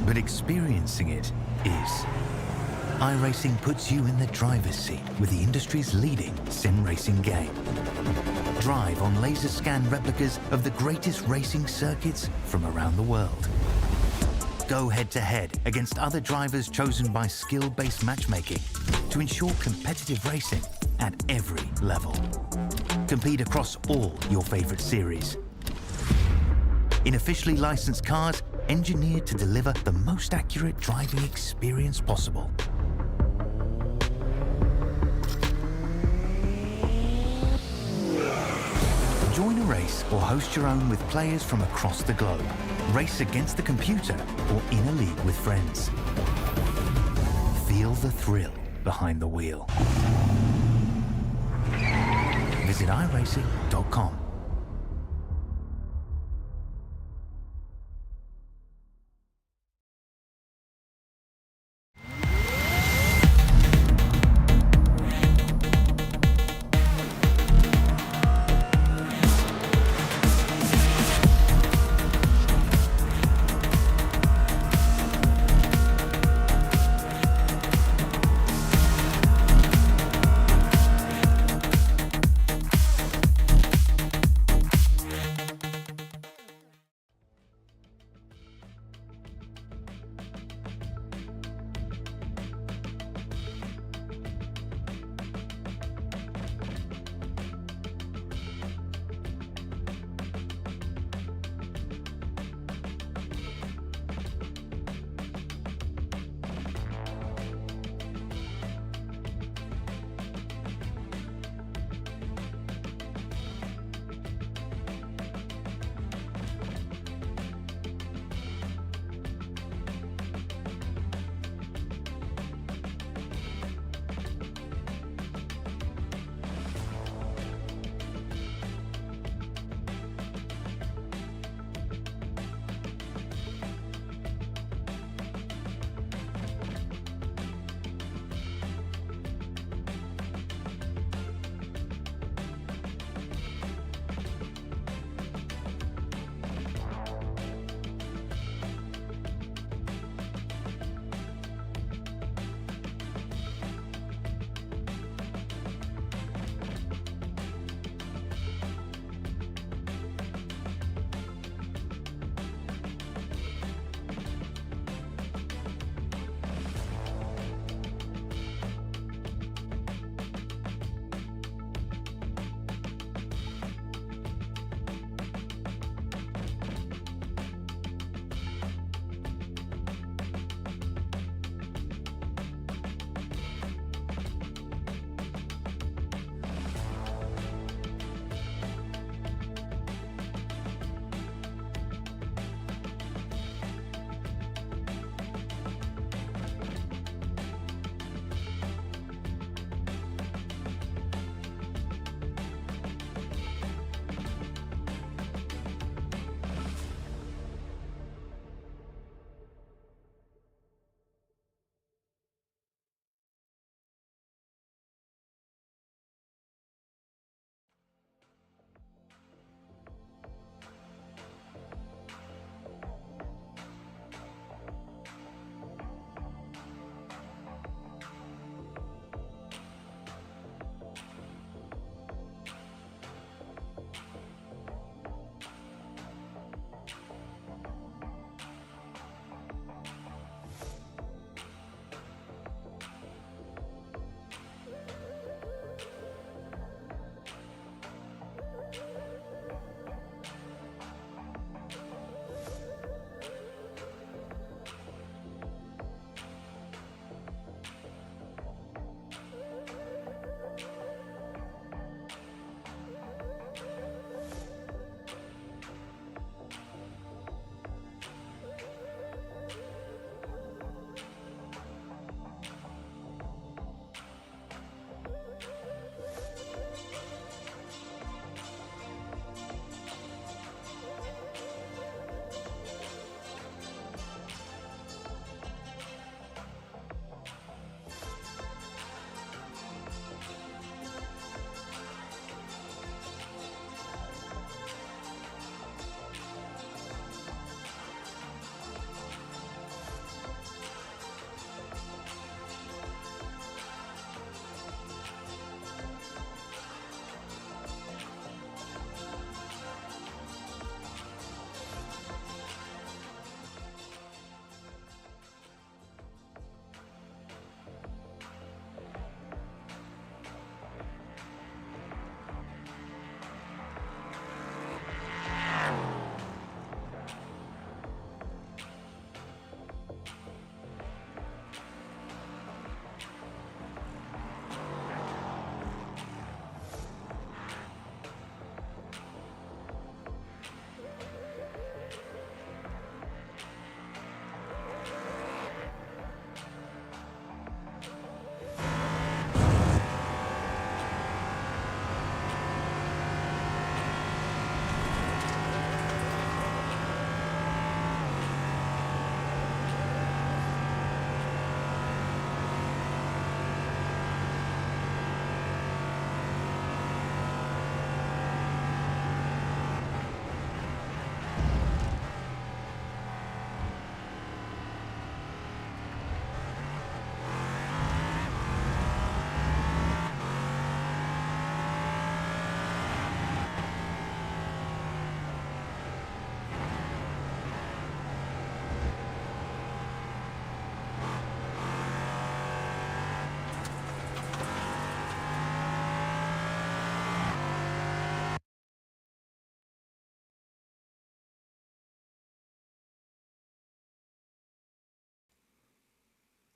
but experiencing it is. iRacing puts you in the driver's seat with the industry's leading sim racing game. Drive on laser scan replicas of the greatest racing circuits from around the world. Go head-to-head against other drivers chosen by skill-based matchmaking to ensure competitive racing at every level. Compete across all your favorite series. In officially licensed cars, engineered to deliver the most accurate driving experience possible. Join a race or host your own with players from across the globe. Race against the computer or in a league with friends. Feel the thrill behind the wheel. Visit iRacing.com.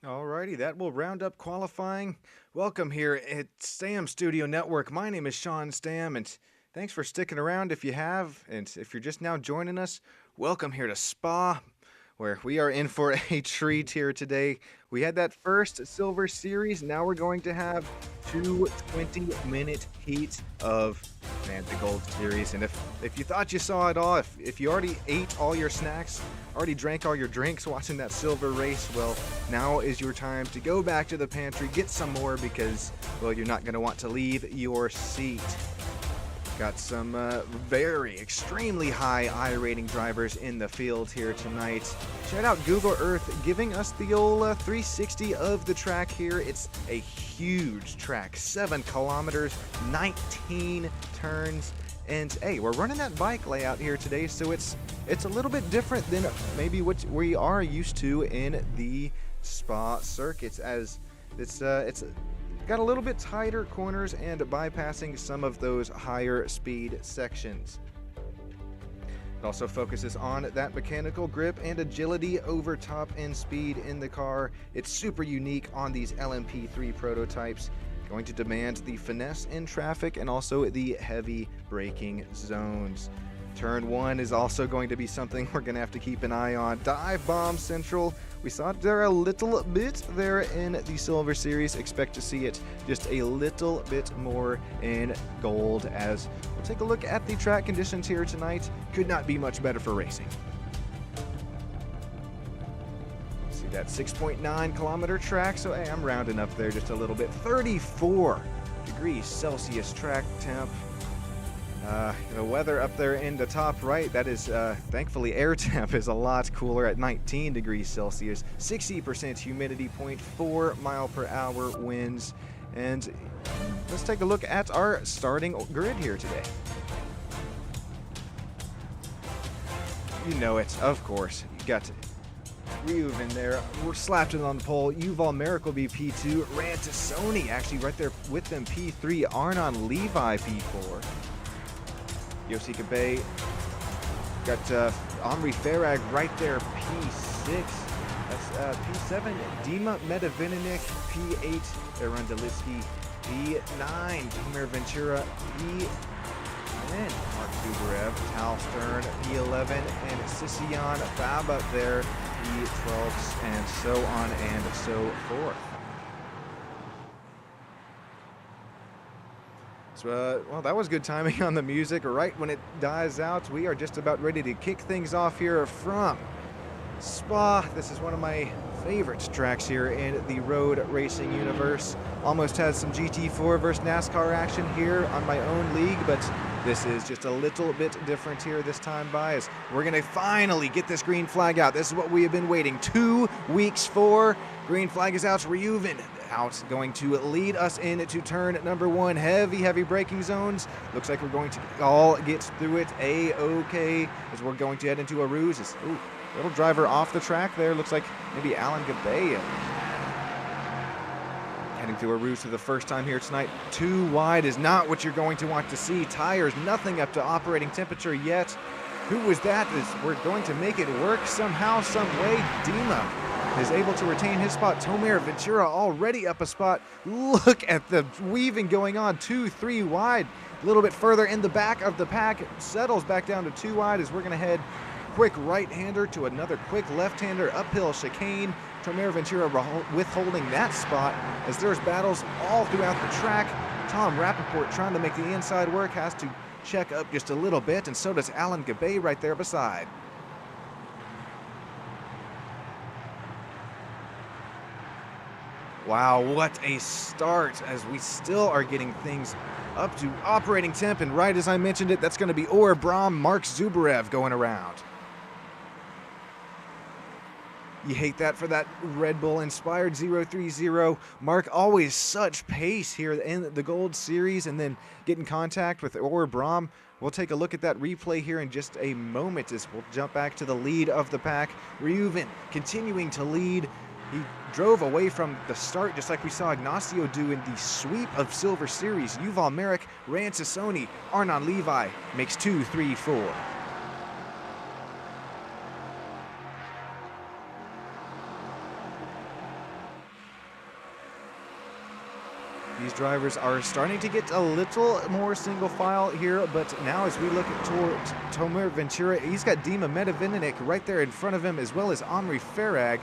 Alrighty, that will round up qualifying. Welcome here at Stam Studio Network. My name is Sean Stam, and thanks for sticking around if you have. And if you're just now joining us, welcome here to Spa, where we are in for a treat here today. We had that first Silver Series. Now we're going to have two 20-minute heats of the Gold Series. And if you thought you saw it all, if you already ate all your snacks, already drank all your drinks watching that silver race, well, now is your time to go back to the pantry, get some more, because, well, you're not going to want to leave your seat. Got some very extremely high I rating drivers in the field here tonight. Shout out Google Earth giving us the old 360 of the track here. It's a huge track, 7 kilometers, 19 turns. And hey, we're running that bike layout here today, so it's a little bit different than maybe what we are used to in the Spa circuits, as it's got a little bit tighter corners and bypassing some of those higher speed sections. It also focuses on that mechanical grip and agility over top end speed in the car. It's super unique on these LMP3 prototypes, going to demand the finesse in traffic and also the heavy braking zones. Turn 1 is also going to be something we're going to have to keep an eye on. Dive bomb central. We saw it there a little bit there in the Silver Series. Expect to see it just a little bit more in Gold, as we'll take a look at the track conditions here tonight. Could not be much better for racing. See that 6.9 kilometer track, so hey, I'm rounding up there just a little bit. 34 degrees Celsius track temp. The weather up there in the top right, that is thankfully air temp is a lot cooler at 19 degrees Celsius, 60% humidity, 0.4 mile per hour winds. And let's take a look at our starting grid here today. You know it, of course. You got Griiip in there. We're slapped it on the pole. Yuval Merrick will be P2. Rantasoni actually right there with them P3. Arnon Levi P4. Yossi Kabe, got Omri Farag right there, P6. That's P7, Dima Medavininik, P8, Aaron Deliski, P9, Tomer Ventura, P10, Mark Duberev, Tal Stern, P11, and Sisian Baba there, P12, and so on and so forth. Well, that was good timing on the music. Right when it dies out, we are just about ready to kick things off here from Spa. This is one of my favorite tracks here in the road racing universe. Almost has some GT4 versus NASCAR action here on my own league, but this is just a little bit different here this time by, as we're going to finally get this green flag out. This is what we have been waiting 2 weeks for. Green flag is out. Ryuven out, going to lead us into turn number 1. Heavy braking zones. Looks like we're going to all get through it A-okay, as we're going to head into a ruse. Ooh, little driver off the track there. Looks like maybe Alan Gabe heading through a ruse for the first time here tonight. Too wide is not what you're going to want to see. Tires nothing up to operating temperature yet. Who was that? We're going to make it work somehow, some way. Dima is able to retain his spot. Tomer Ventura already up a spot. Look at the weaving going on. 2-3 wide. A little bit further in the back of the pack. Settles back down to 2 wide, as we're going to head quick right-hander to another quick left-hander uphill chicane. Tomer Ventura withholding that spot, as there's battles all throughout the track. Tom Rappaport trying to make the inside work, has to check up just a little bit, and so does Alan Gabe right there beside. Wow, what a start, as we still are getting things up to operating temp, and right as I mentioned it, that's going to be Or Brahm, Mark Zuberev going around. You hate that for that Red Bull inspired 030. Mark, always such pace here in the Gold Series, and then get in contact with Or Brahm. We'll take a look at that replay here in just a moment, as we'll jump back to the lead of the pack. Ryuven continuing to lead. He drove away from the start, just like we saw Ignacio do in the sweep of Silver Series. Yuval Merrick, Rantasoni, Arnon Levi makes 2, 3, 4. These drivers are starting to get a little more single file here, but now as we look towards Tomer Ventura, he's got Dima Medvedev right there in front of him, as well as Omri Farag.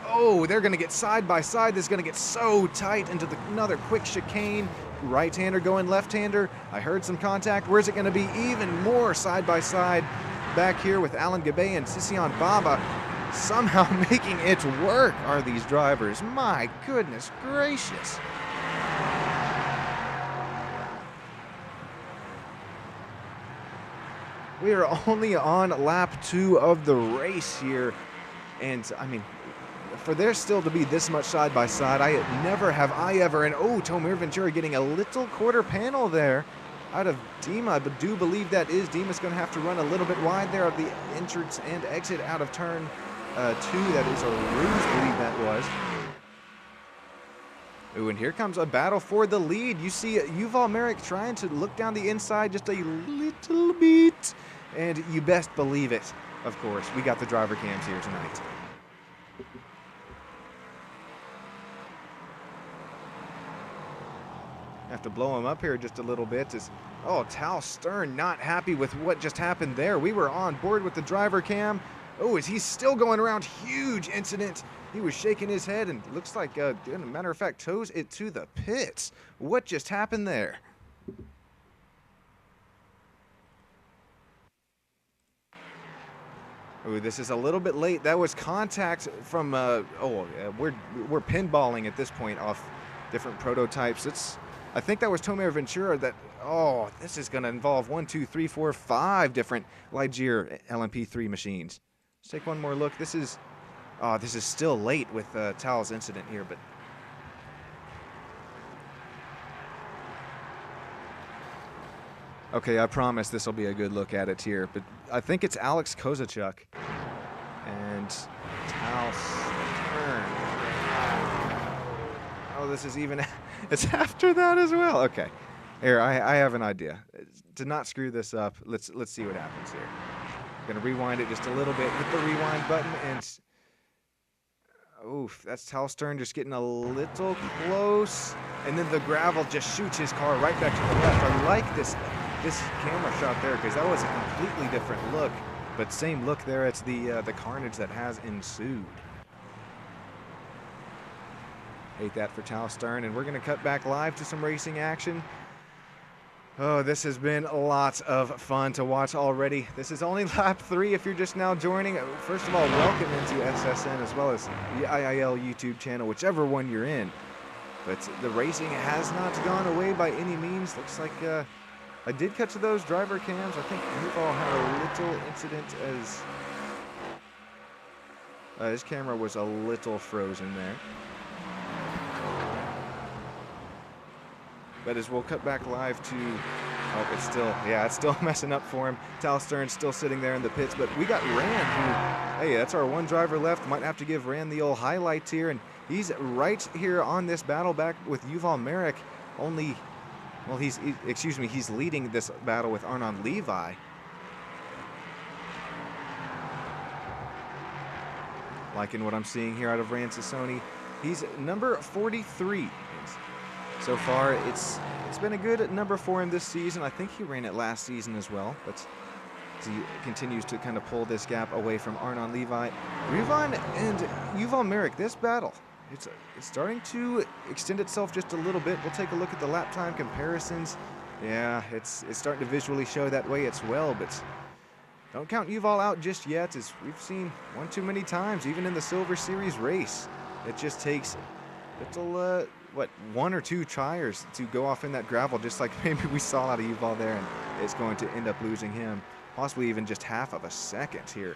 Oh, they're going to get side by side. This is going to get so tight into another quick chicane. Right-hander going left-hander. I heard some contact. Where's it going to be? Even more side by side back here with Alan Gabe and Sission Baba. Somehow making it work are these drivers. My goodness gracious. We are only on lap 2 of the race here. And, I mean, for there still to be this much side by side, never have I ever. And, oh, Tomer Ventura getting a little quarter panel there out of Dima. But do believe that is Dima's going to have to run a little bit wide there of the entrance and exit out of turn 2. That is a ruse, believe that was. Ooh, and here comes a battle for the lead. You see Yuval Merrick trying to look down the inside just a little bit. And you best believe it, of course. We got the driver cams here tonight. Have to blow him up here just a little bit. Oh, Tal Stern not happy with what just happened there. We were on board with the driver cam. Oh, is he still going around? Huge incident. He was shaking his head and looks like, as a matter of fact, toes it to the pits. What just happened there? Oh, this is a little bit late. That was contact from, we're pinballing at this point off different prototypes. I think that was Tomer Ventura that, oh, this is going to involve 1, 2, 3, 4, 5 different Ligier LMP3 machines. Let's take one more look. This is still late with Tal's incident here, but okay, I promise this will be a good look at it here. But I think it's Alex Kozachuk and Tal Stern. Oh, this is even it's after that as well. Okay, here I have an idea. To not screw this up, let's see what happens here. Gonna rewind it just a little bit. Hit the rewind button and oof, that's Tal Stern just getting a little close, and then the gravel just shoots his car right back to the left. I like this camera shot there because that was a completely different look, but same look there. It's the carnage that has ensued. Hate that for Tal Stern, and we're gonna cut back live to some racing action. Oh, this has been a lot of fun to watch already. This is only lap 3 if you're just now joining. First of all, welcome into SSN as well as the IIL YouTube channel, whichever one you're in. But the racing has not gone away by any means. Looks like I did catch those driver cams. I think Yuval had a little incident as his camera was a little frozen there. But as we'll cut back live to, oh, it's still messing up for him. Tal Stern's still sitting there in the pits, but we got Rand, who, hey, that's our one driver left. Might have to give Rand the old highlights here, and he's right here on this battle back with Yuval Merrick. Only, well, he's leading this battle with Arnon Levi. Liking what I'm seeing here out of Rand Sassoni. He's number 43. So far, it's been a good number for him this season. I think he ran it last season as well, but he continues to kind of pull this gap away from Arnon Levi. Rivan and Yuval Merrick, this battle, it's starting to extend itself just a little bit. We'll take a look at the lap time comparisons. Yeah, it's starting to visually show that way as well, but don't count Yuval out just yet, as we've seen one too many times, even in the Silver Series race. It just takes little, 1 or 2 tires to go off in that gravel, just like maybe we saw out of Yuval there, and it's going to end up losing him, possibly even just half of a second here.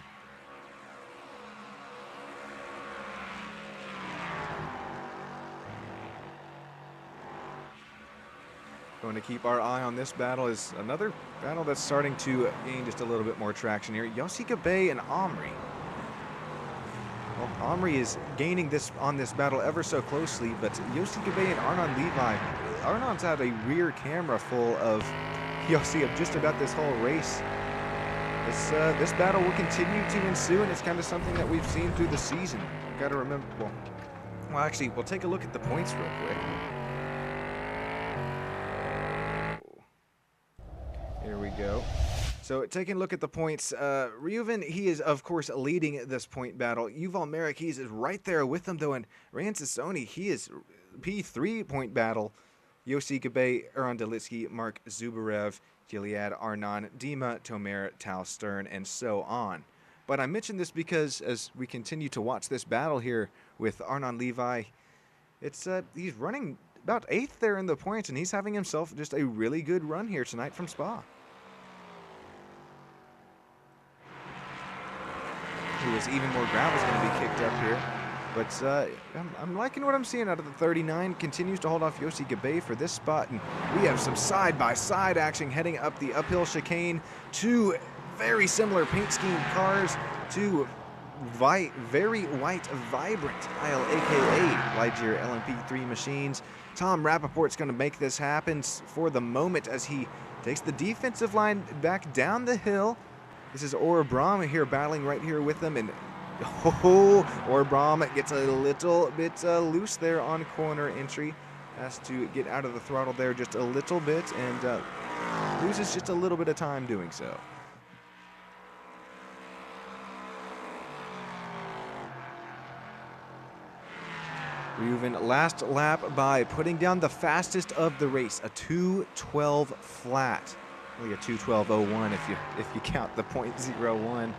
Going to keep our eye on this battle is another battle that's starting to gain just a little bit more traction here. Yossi Gabe and Omri. Well, Omri is gaining on this battle ever so closely, but Yossi Gabe and Arnon Levi, Arnon's had a rear camera full of Yossi of just about this whole race. This battle will continue to ensue, and it's kind of something that we've seen through the season. Got to remember, well, actually, we'll take a look at the points real quick. go. So taking a look at the points, Reuven, he is of course leading this point battle. Yuval Merrick, he's right there with him though, and Ryan Sassoni, he is P3 point battle. Yossi Gabay, Aaron Delitsky, Mark Zubarev, Gilead Arnon, Dima, Tomer, Tal Stern, and so on. But I mention this because as we continue to watch this battle here with Arnon Levi, it's he's running about 8th there in the points, and he's having himself just a really good run here tonight from Spa. Even more ground is going to be kicked up here. But I'm liking what I'm seeing out of the 39. Continues to hold off Yossi Gabay for this spot. And we have some side-by-side action heading up the uphill chicane. Two very similar paint scheme cars. Two very white, vibrant ILAKA Ligier LMP3 machines. Tom Rappaport's going to make this happen for the moment as he takes the defensive line back down the hill. This is Orabram here battling right here with them, and Orabram gets a little bit loose there on corner entry. Has to get out of the throttle there just a little bit, and loses just a little bit of time doing so. Reuven last lap by putting down the fastest of the race, a 2:12 flat. Only a 2:12.01 if you count the .01.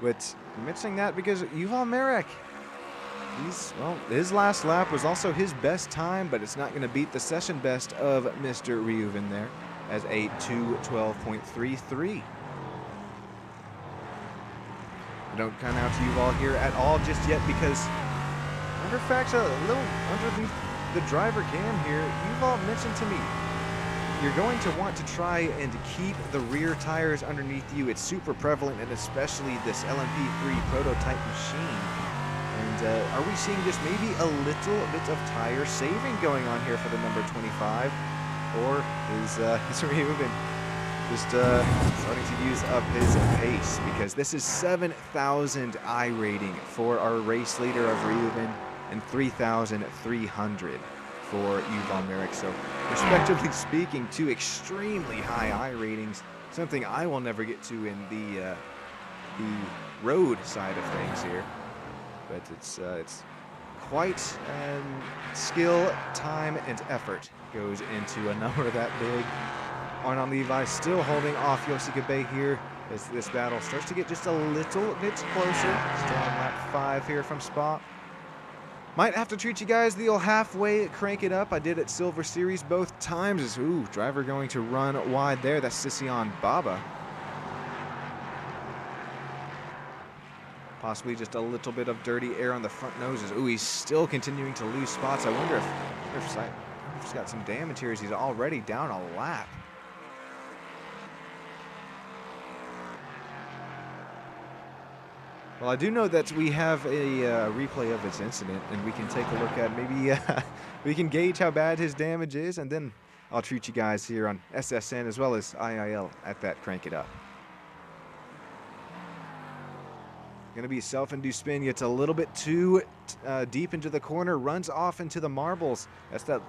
But I'm mentioning that because Yuval Merrick, his last lap was also his best time, but it's not going to beat the session best of Mr. Reuven there as a 2:12.33. I don't count out to Yuval here at all just yet because matter of fact, a little underneath the driver cam here, Yuval mentioned to me, you're going to want to try and keep the rear tires underneath you. It's super prevalent, and especially this LMP3 prototype machine. And are we seeing just maybe a little bit of tire saving going on here for the number 25? Or is Reuven just starting to use up his pace? Because this is 7,000 I rating for our race leader of Reuven and 3,300 for Yuval Merrick. So, respectively speaking, two extremely high I ratings, something I will never get to in the road side of things here. But it's quite skill, time, and effort goes into a number that big. Arnon Levi still holding off Yossi Gabay here as this battle starts to get just a little bit closer. Still on lap 5 here from Spa. Might have to treat you guys the old halfway crank it up. I did at Silver Series both times. Ooh, driver going to run wide there. That's Sission Baba. Possibly just a little bit of dirty air on the front noses. Ooh, he's still continuing to lose spots. I wonder if he's got some damage here as he's already down a lap. Well, I do know that we have a replay of this incident, and we can take a look at maybe we can gauge how bad his damage is, and then I'll treat you guys here on SSN as well as IIL at that Crank It Up. Going to be self-induced spin, gets a little bit too deep into the corner, runs off into the marbles. That's that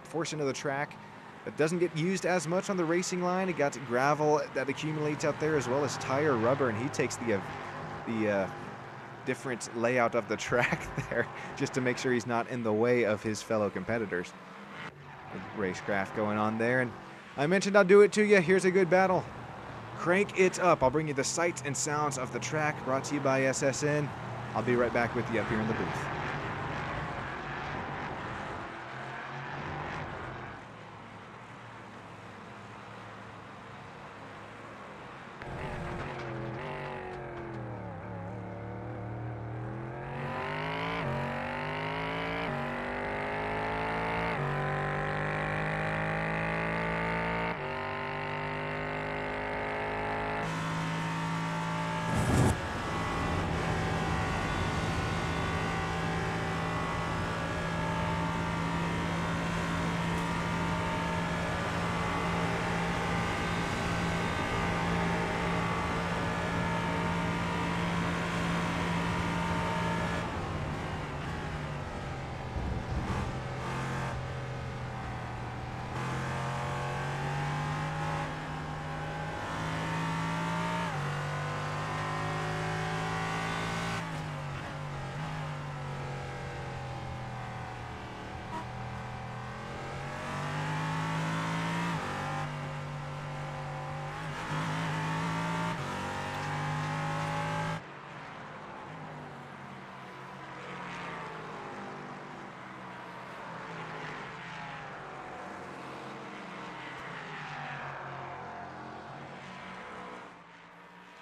portion of the track that doesn't get used as much on the racing line. It got gravel that accumulates out there as well as tire rubber, and he takes the different layout of the track there just to make sure he's not in the way of his fellow competitors. Good racecraft going on there, and I mentioned I'll do it to you. Here's a good battle. Crank it up. I'll bring you the sights and sounds of the track, brought to you by SSN. I'll be right back with you up here in the booth.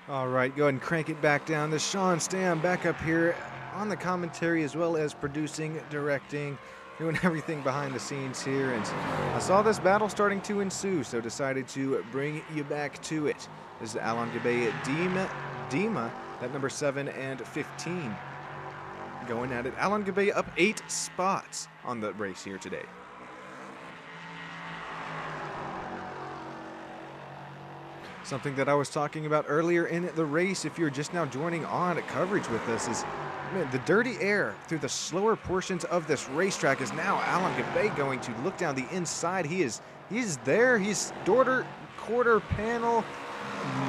All right, go ahead and crank it back down. This Sean Stam back up here on the commentary as well as producing, directing, doing everything behind the scenes here. And I saw this battle starting to ensue, so decided to bring you back to it. This is ILAKA Dima, at number 7 and 15. Going at it. ILAKA up 8 spots on the race here today. Something that I was talking about earlier in the race, if you're just now joining on coverage with us, is man, the dirty air through the slower portions of this racetrack is now ILAKA going to look down the inside. He's there. He's quarter panel.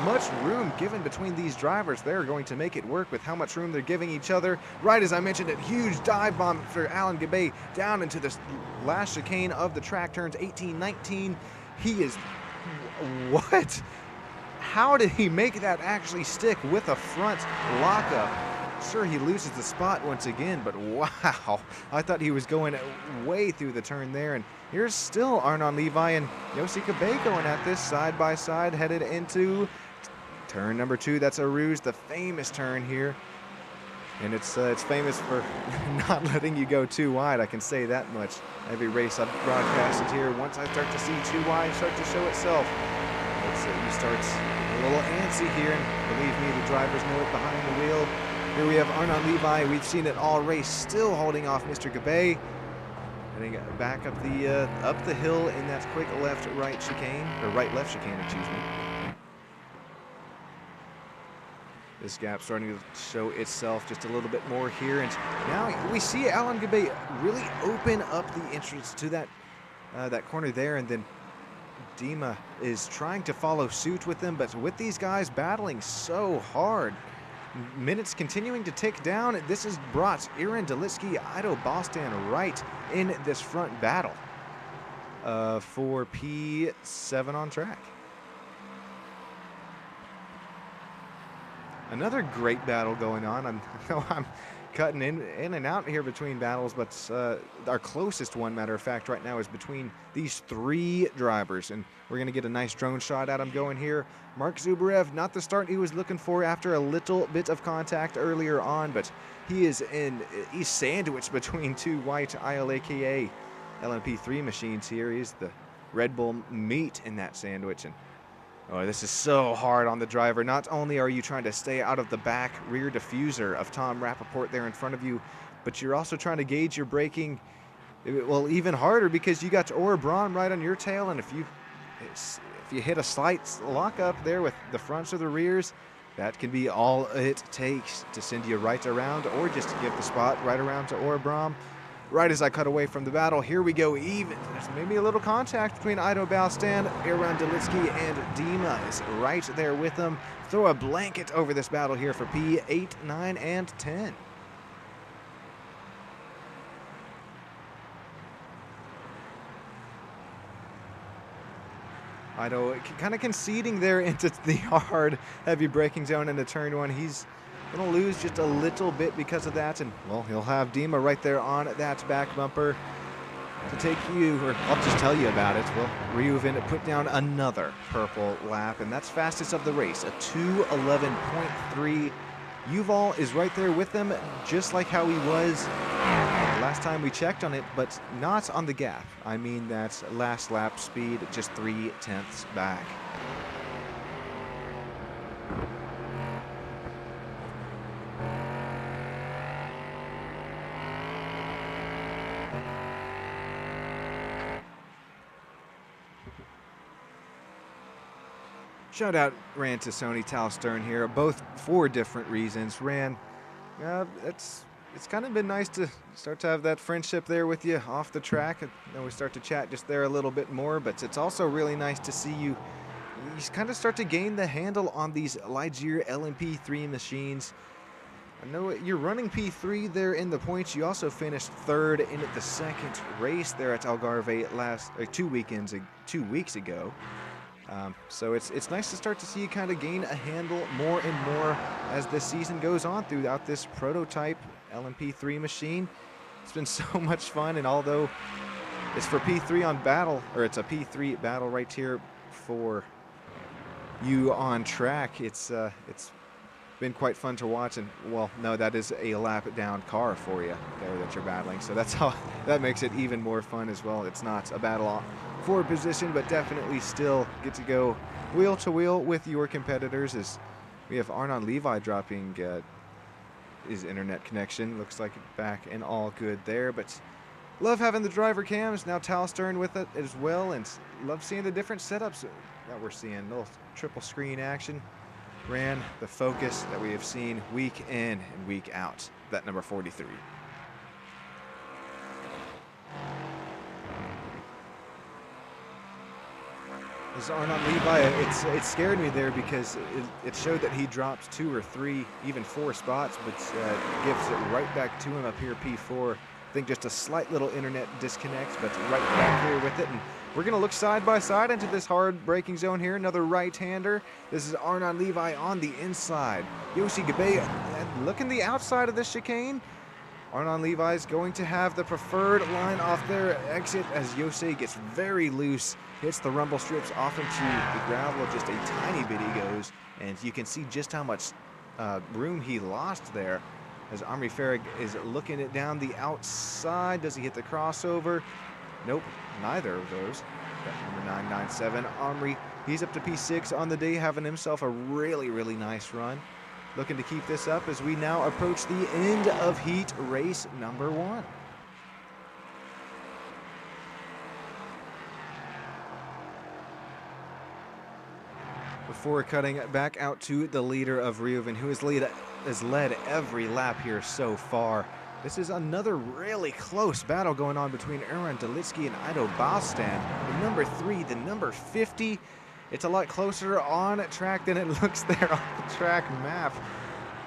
Much room given between these drivers. They're going to make it work with how much room they're giving each other. Right as I mentioned, a huge dive bomb for ILAKA down into this last chicane of the track, turns 18, 19. He is, what? How did he make that actually stick with a front lockup? Sure, he loses the spot once again, but wow. I thought he was going way through the turn there, and here's still Arnon Levi and Yossi Kabe going at this side by side, headed into turn number 2. That's a ruse, the famous turn here. And it's famous for not letting you go too wide, I can say that much. Every race I've broadcasted here, once I start to see too wide start to show itself, you start a little antsy here, and believe me, the drivers know it behind the wheel. Here we have Arnon Levi. We've seen it all race, still holding off Mr. Kabe. Heading back up the hill in that quick left-right chicane, or right-left chicane, excuse me. This gap starting to show itself just a little bit more here, and now we see ILAKA really open up the entrance to that corner there, and then Dima is trying to follow suit with them, but with these guys battling so hard, minutes continuing to tick down, this has brought Aaron Delitsky, Ido Bostan right in this front battle for P7 on track. Another great battle going on. I know I'm cutting in and out here between battles, but our closest one, matter of fact, right now is between these 3 drivers, and we're going to get a nice drone shot at him going here. Mark Zubarev, not the start he was looking for after a little bit of contact earlier on, but he's sandwiched between 2 white ILAKA LMP3 machines here. He's the Red Bull meat in that sandwich, and oh, this is so hard on the driver. Not only are you trying to stay out of the back rear diffuser of Tom Rappaport there in front of you, but you're also trying to gauge your braking, well, even harder because you got Orr Braun right on your tail, and if you hit a slight lockup there with the fronts or the rears, that can be all it takes to send you right around, or just to give the spot right around to Orr Braun. Right as I cut away from the battle, here we go even. There's maybe a little contact between Ido Bostan, Aaron Delitsky, and Dima is right there with them. Throw a blanket over this battle here for P8, 9, and 10. Ido kind of conceding there into the hard, heavy braking zone into turn 1. He's going to lose just a little bit because of that, and well, he'll have Dima right there on that back bumper to take you, or I'll just tell you about it. Well, Reuven put down another purple lap, and that's fastest of the race, a 2:11.3. Yuval is right there with them, just like how he was last time we checked on it, but not on the gap. I mean that last lap speed, just 0.3 back. Shout out ran to Sony Tal Stern here, both for different reasons. Ran, it's kind of been nice to start to have that friendship there with you off the track. Then we start to chat just there a little bit more, but it's also really nice to see you kind of start to gain the handle on these Ligier LMP3 machines. I know you're running P3 there in the points. You also finished 3rd in the 2nd race there at Algarve 2 weeks ago. So it's nice to start to see you kind of gain a handle more and more as this season goes on throughout this prototype LMP3 machine. It's been so much fun, and although it's for P3 on battle, or it's a P3 battle right here for you on track. It's been quite fun to watch, and well, no, that is a lap down car for you there that you're battling. So that's how that makes it even more fun as well. It's not a battle for position, but definitely still get to go wheel to wheel with your competitors. As we have Arnon Levi dropping his internet connection. Looks like back and all good there, but love having the driver cams. Now Tal Stern with it as well, and love seeing the different setups that we're seeing. Little triple screen action. Ran the Focus that we have seen week in and week out. That number 43. This Arnon Levi, it scared me there because it showed that he drops 2 or 3, even 4 spots, but gives it right back to him up here, P4. I think just a slight little internet disconnect, but right back here with it. And we're going to look side by side into this hard braking zone here. Another right-hander. This is Arnon Levi on the inside. Yoshi Gabe looking the outside of this chicane. Arnon Levi is going to have the preferred line off their exit as Yosei gets very loose, hits the rumble strips off into the gravel, just a tiny bit he goes, and you can see just how much room he lost there as Omri Farag is looking it down the outside. Does he hit the crossover? Nope, neither of those. That number 997, Omri, he's up to P6 on the day, having himself a really, really nice run. Looking to keep this up as we now approach the end of heat race number 1. Before cutting back out to the leader of Reuven, who has led every lap here so far. This is another really close battle going on between Erwin Delitsky and Ido Balstan. The number 3, the number 50. It's a lot closer on track than it looks there on the track map.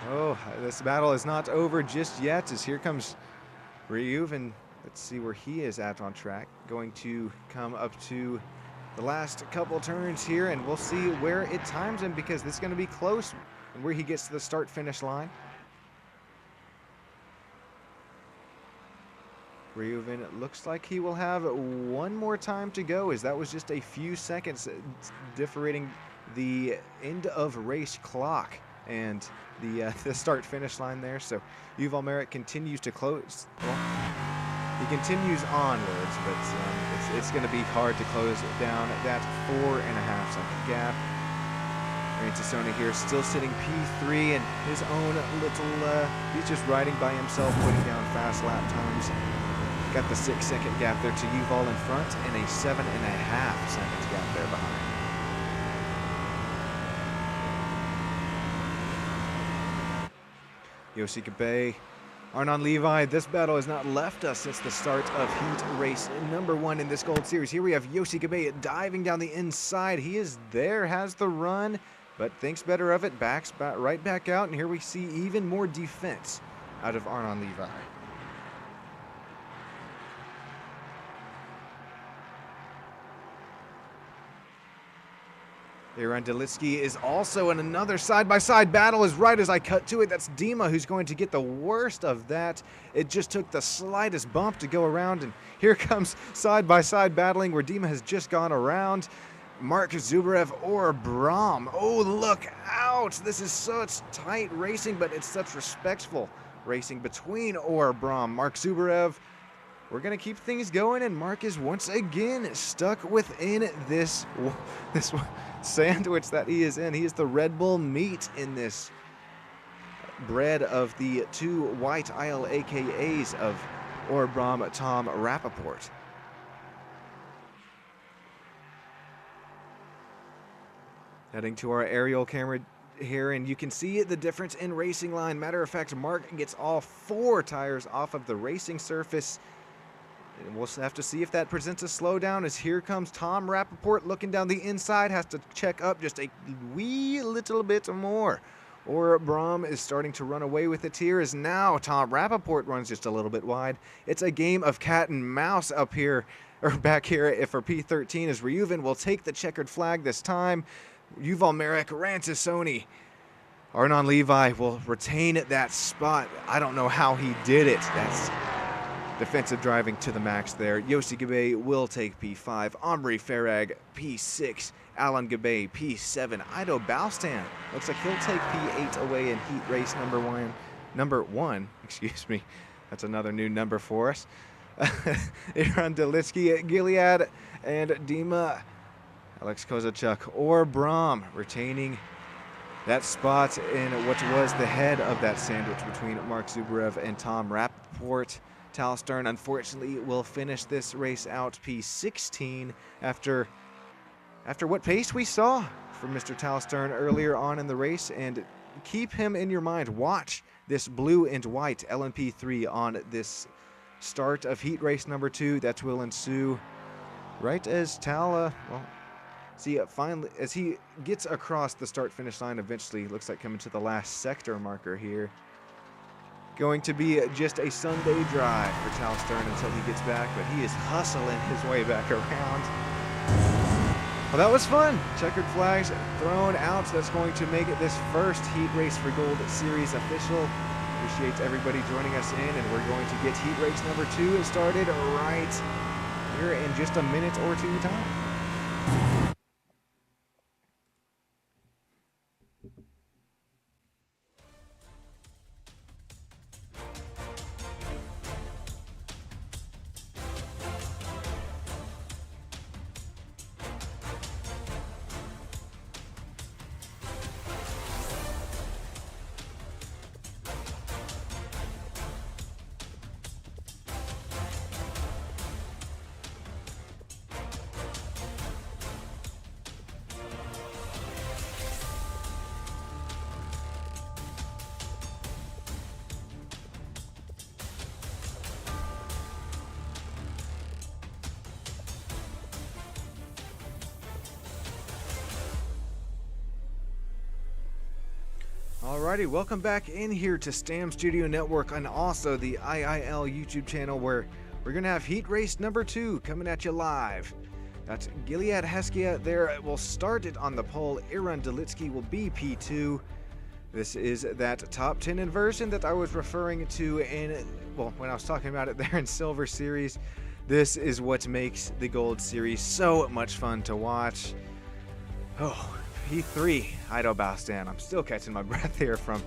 Oh, this battle is not over just yet, as here comes Reuven. Let's see where he is at on track. Going to come up to the last couple turns here, and we'll see where it times him, because this is going to be close and where he gets to the start-finish line. Reuven, it looks like he will have one more time to go, as that was just a few seconds differing the end of race clock and the start-finish line there. So Yuval Merritt continues to close. Well, he continues onwards, but it's going to be hard to close down that 4.5-second gap. Rantasoni here still sitting P3 in his own little, he's just riding by himself, putting down fast lap times. Got the 6-second gap there to Yuval in front and a 7.5-second gap there behind. Yoshika Bay, Arnon Levi, this battle has not left us since the start of heat race number 1 in this Gold Series. Here we have Yoshika Bay diving down the inside. He is there, has the run, but thinks better of it, backs right back out, and here we see even more defense out of Arnon Levi. Aaron Delitsky is also in another side-by-side battle. As right as I cut to it, that's Dima who's going to get the worst of that. It just took the slightest bump to go around, and here comes side-by-side battling where Dima has just gone around. Mark Zubarev or Brahm. Oh, look out! This is such tight racing, but it's such respectful racing between Or Brahm. Mark Zubarev, we're going to keep things going, and Mark is once again stuck within this sandwich that he is in. He is the Red Bull meat in this bread of the 2 white ILAKAs of Orbram Tom Rappaport. Heading to our aerial camera here, and you can see the difference in racing line. Matter of fact, Mark gets all 4 tires off of the racing surface. And we'll have to see if that presents a slowdown, as here comes Tom Rappaport looking down the inside, has to check up just a wee little bit more. Or Brahm is starting to run away with it here, as now Tom Rappaport runs just a little bit wide. It's a game of cat and mouse up here, or back here for P13, as Reuven will take the checkered flag this time. Yuval Merrick, Rantasoni, Arnon Levi will retain that spot. I don't know how he did it. That's defensive driving to the max there. Yossi Gabe will take P5. Omri Farag P6 Alan Gabay, P7. Ido Balstan looks like he'll take P8 away in heat race number one, excuse me. That's another new number for us. Aaron Delitsky, Gilead, and Dima, Alex Kozachuk, or Brahm retaining that spot in what was the head of that sandwich between Mark Zubarev and Tom Rappaport. Tal Stern, unfortunately, will finish this race out P16 after what pace we saw from Mr. Tal Stern earlier on in the race. And keep him in your mind. Watch this blue and white LMP3 on this start of heat race number 2 that will ensue right as Tal, finally, as he gets across the start-finish line eventually, looks like coming to the last sector marker here. Going to be just a Sunday drive for Tal Stern until he gets back, but he is hustling his way back around. Well, that was fun. Checkered flags thrown out. That's going to make it this first Heat Race for Gold Series official. Appreciate everybody joining us in, and we're going to get Heat Race number 2 started right here in just a minute or two time. Alrighty, welcome back in here to Stam Studio Network and also the IIL YouTube channel, where we're going to have Heat Race number 2 coming at you live. That's Gilead Heskia there. Will start it on the pole. Aaron Delitsky will be P2. This is that top 10 inversion that I was referring to when I was talking about it there in Silver Series. This is what makes the Gold Series so much fun to watch. Oh, P3, Ido Bastan. I'm still catching my breath here from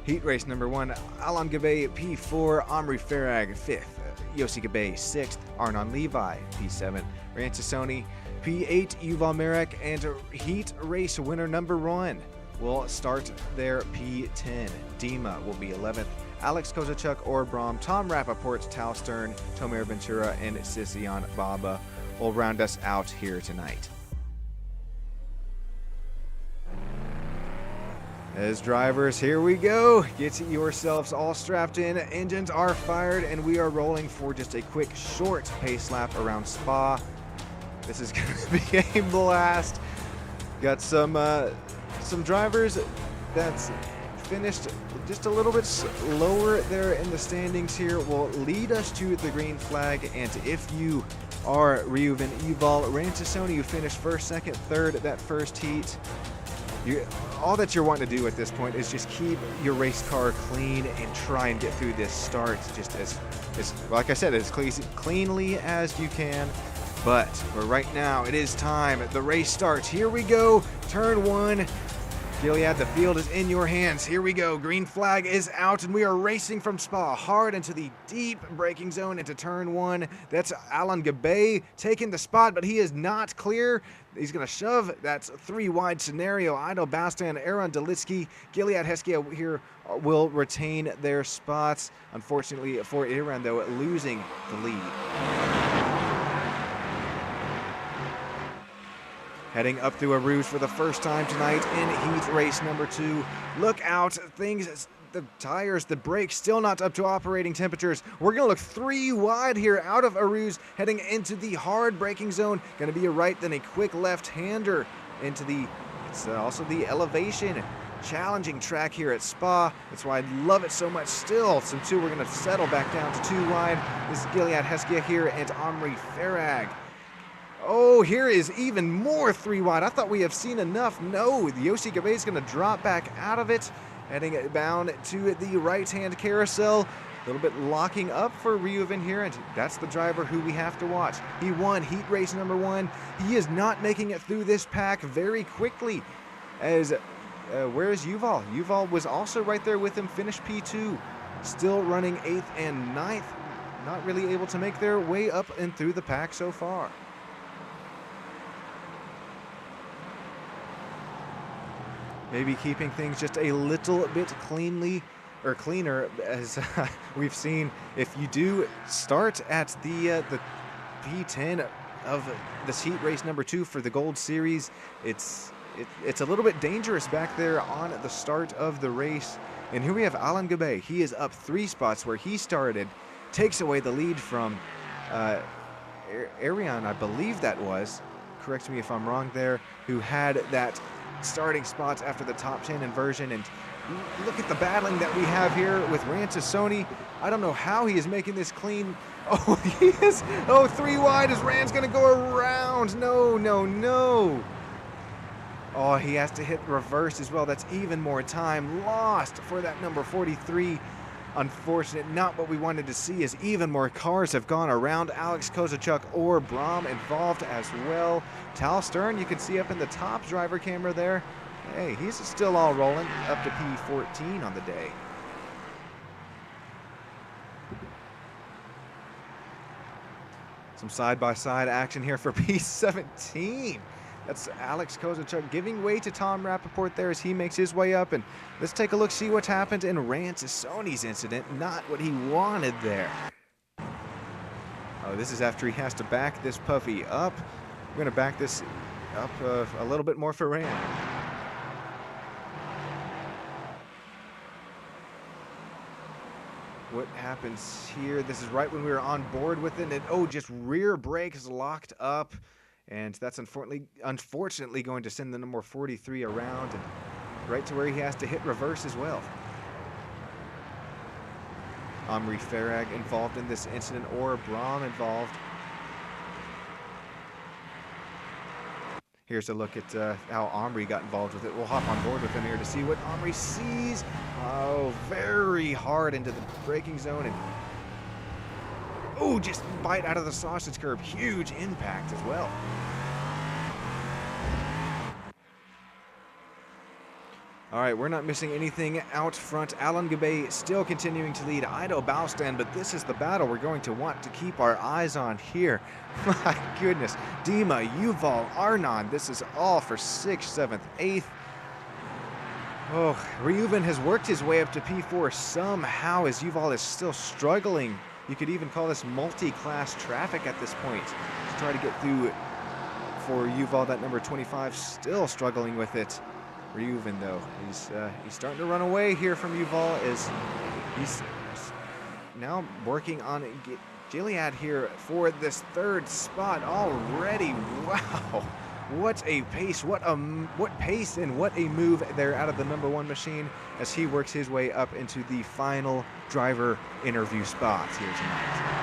Heat Race number 1. Alan Gabay, P4. Omri Farag, 5th. Yossi Gabay, 6th. Arnon Levi, P7. Rancisoni, P8. Yuval Merek, and Heat Race winner number 1 will start their P10. Dima will be 11th. Alex Kozachuk or Brahm, Tom Rappaport, Tal Stern, Tomer Ventura, and Sisian Baba will round us out here tonight. As drivers, here we go. Get yourselves all strapped in. Engines are fired, and we are rolling for just a quick, short pace lap around Spa. This is going to be a blast. Got some drivers that's finished just a little bit lower there in the standings here will lead us to the green flag. And if you are Reuven Yuval Rancisoni, you finished first, second, third that first heat, all that you're wanting to do at this point is just keep your race car clean and try and get through this start just as like I said, as cleanly as you can. But for right now, it is time. The race starts. Here we go. Turn 1. Gilead, the field is in your hands. Here we go. Green flag is out, and we are racing from Spa hard into the deep braking zone into turn 1. That's Alan Gabay taking the spot, but he is not clear. He's going to shove. That's 3 wide scenario. Ido Bastan, Aaron Delitsky, Gilead Heskia here will retain their spots. Unfortunately for Aaron, though, losing the lead. Heading up through a ruse for the first time tonight in Heat Race number 2. Look out, the tires, the brakes still not up to operating temperatures. We're going to look 3 wide here out of Aruz, heading into the hard braking zone. Going to be a right, then a quick left-hander into it's also the elevation. Challenging track here at Spa. That's why I love it so much still. So too, we're going to settle back down to 2 wide. This is Gilead Heskia here and Omri Farag. Oh, here is even more 3 wide. I thought we have seen enough. No, Yossi Gabay is going to drop back out of it, heading bound to the right-hand carousel. A little bit locking up for Reuven here, and that's the driver who we have to watch. He won heat race number 1. He is not making it through this pack very quickly. As where is Yuval? Yuval was also right there with him, finished P2. Still running 8th and 9th. Not really able to make their way up and through the pack so far. Maybe keeping things just a little bit cleaner, as we've seen. If you do start at the P10 of this heat race number 2 for the Gold Series, it's a little bit dangerous back there on the start of the race. And here we have Alan Gabay. He is up 3 spots where he started, takes away the lead from Ariane, I believe that was. Correct me if I'm wrong there, who had that starting spots after the top 10 inversion. And look at the battling that we have here with Rantasoni. I don't know how he is making this clean. Oh, he is. Oh, 3 wide as Rand's going to go around. No, no, no. Oh, he has to hit reverse as well. That's even more time lost for that number 43. Unfortunate, not what we wanted to see, as even more cars have gone around Alex Kozachuk or Braum involved as well. Tal Stern, you can see up in the top driver camera there. Hey, he's still all rolling up to P14 on the day. Some side-by-side action here for P17. That's Alex Kozachuk giving way to Tom Rappaport there as he makes his way up. And let's take a look, see what happened in Rantasoni's incident. Not what he wanted there. Oh, this is after he has to back this puppy up. We're going to back this up a little bit more for Rand. What happens here? This is right when we were on board with it. And oh, just rear brakes locked up. And that's unfortunately going to send the number 43 around and right to where he has to hit reverse as well. Omri Farag involved in this incident, or Braum involved. Here's a look at how Omri got involved with it. We'll hop on board with him here to see what Omri sees. Oh, very hard into the braking zone. And oh, just bite out of the sausage curb. Huge impact as well. All right, we're not missing anything out front. Alan Gabay still continuing to lead Ido Baustan, but this is the battle we're going to want to keep our eyes on here. My goodness. Dima, Yuval, Arnon. This is all for 6th, 7th, 8th. Oh, Reuven has worked his way up to P4 somehow, as Yuval is still struggling. You could even call this multi-class traffic at this point to try to get through for Yuval. That number 25 still struggling with it. Reuven, though, he's starting to run away here from Yuval, as he's now working on Gilead here for this 3rd spot already. Wow, what a pace! What pace and what a move there out of the number 1 machine as he works his way up into the final driver interview spots here tonight.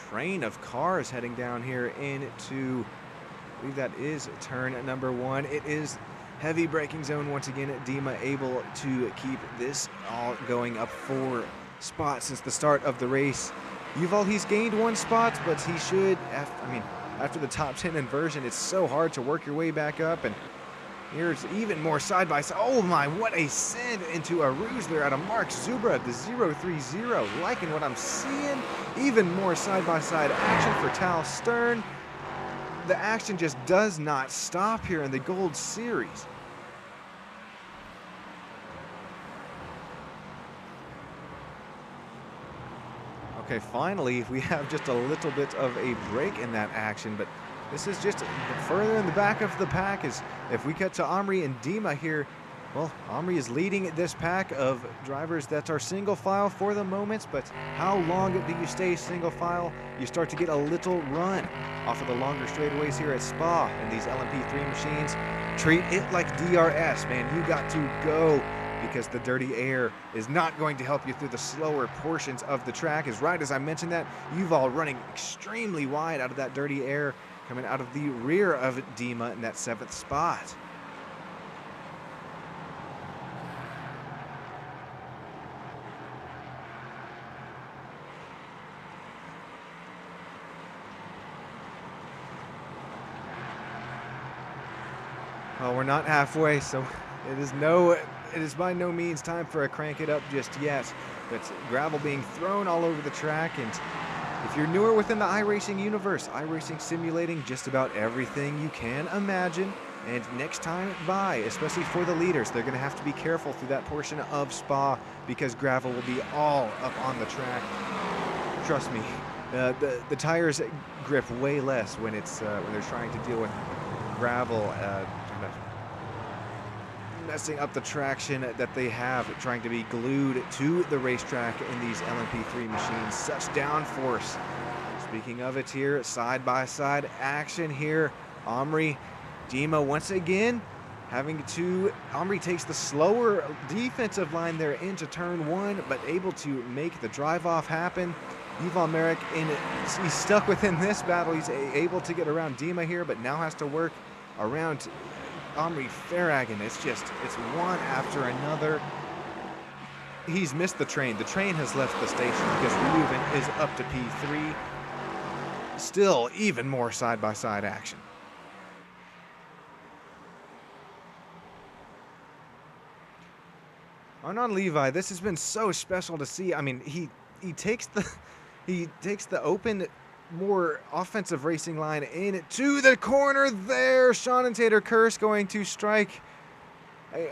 Train of cars heading down here into, I believe that is turn number 1. It is heavy braking zone once again. Dima able to keep this all going up 4 spots since the start of the race. Yuval, he's gained 1 spot, but he should, after the top 10 inversion, it's so hard to work your way back up. And here's even more side-by-side. Oh my, what a send into a ruse there out of Mark Zubra, the 030. Liking what I'm seeing. Even more side-by-side action for Tal Stern. The action just does not stop here in the Gold Series. Okay, finally, we have just a little bit of a break in that action, but this is just further in the back of the pack. As if we cut to Omri and Dima here, well, Omri is leading this pack of drivers that are single file for the moment, but how long do you stay single file? You start to get a little run off of the longer straightaways here at Spa in these LMP3 machines. Treat it like DRS, man. You got to go, because the dirty air is not going to help you through the slower portions of the track. As right as I mentioned that, Yuval running extremely wide out of that dirty air, coming out of the rear of Dima in that 7th spot. Well, we're not halfway, so it is by no means time for a crank it up just yet. But gravel being thrown all over the track, and if you're newer within the iRacing universe, iRacing simulating just about everything you can imagine. And next time by, especially for the leaders, they're going to have to be careful through that portion of Spa because gravel will be all up on the track. Trust me, the tires grip way less when they're trying to deal with gravel, messing up the traction that they have, trying to be glued to the racetrack in these LMP3 machines. Such downforce. Speaking of it here, side-by-side action here. Omri, Dima once again Omri takes the slower defensive line there into turn one, but able to make the drive-off happen. Ivan Merrick, he's stuck within this battle. He's able to get around Dima here, but now has to work around Omri Farragon. It's one after another. He's missed the train. The train has left the station because Reuven is up to P3. Still even more side-by-side action. Arnon Levi, this has been so special to see. I mean, he takes the open, more offensive racing line in to the corner there. Sean and Tater Curse going to strike.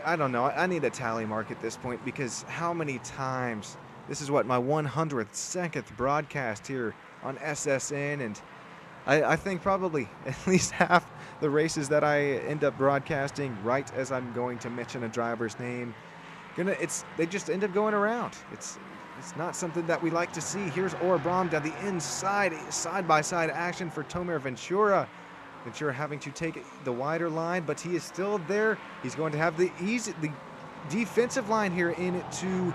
I don't know. I need a tally mark at this point because how many times? This is what, my 102nd broadcast here on SSN, and I think probably at least half the races that I end up broadcasting right as I'm going to mention a driver's name, they just end up going around. It's not something that we like to see. Here's Orabram down the inside, side-by-side action for Tomer Ventura. Ventura having to take the wider line, but he is still there. He's going to have the defensive line here into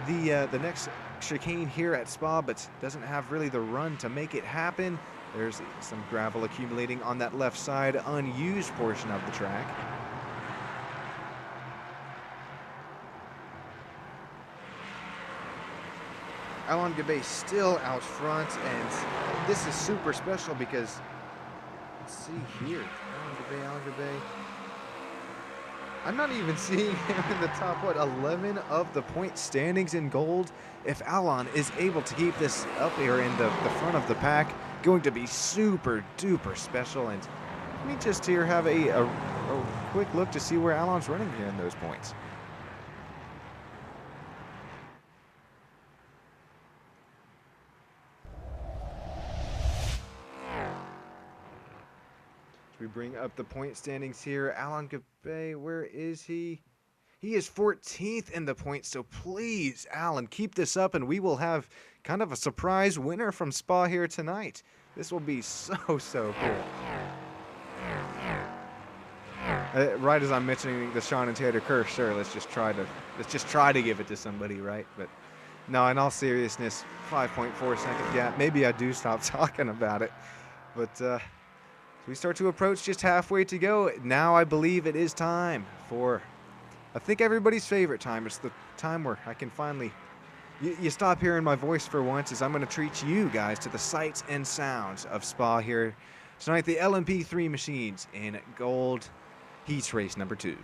the next chicane here at Spa, but doesn't have really the run to make it happen. There's some gravel accumulating on that left side, unused portion of the track. Alon Gabe still out front, and this is super special because, let's see here, Alon Gabe. I'm not even seeing him in the top, 11 of the point standings in gold. If Alon is able to keep this up here in the front of the pack, going to be super duper special. And let me just here have a quick look to see where Alon's running here in those points. We bring up the point standings here. Alon Gabe, where is he? He is 14th in the points, so please, Alon, keep this up, and we will have kind of a surprise winner from Spa here tonight. This will be so cool. Right as I'm mentioning the Sean and Tater Curse, sure, let's just try to give it to somebody, right? But no, in all seriousness, 5.4 second gap. Maybe I do stop talking about it, but we start to approach just halfway to go. Now I believe it is time for, I think, everybody's favorite time. It's the time where I can finally, you stop hearing my voice for once, as I'm going to treat you guys to the sights and sounds of Spa here tonight. The LMP3 machines in gold, heat race number 2.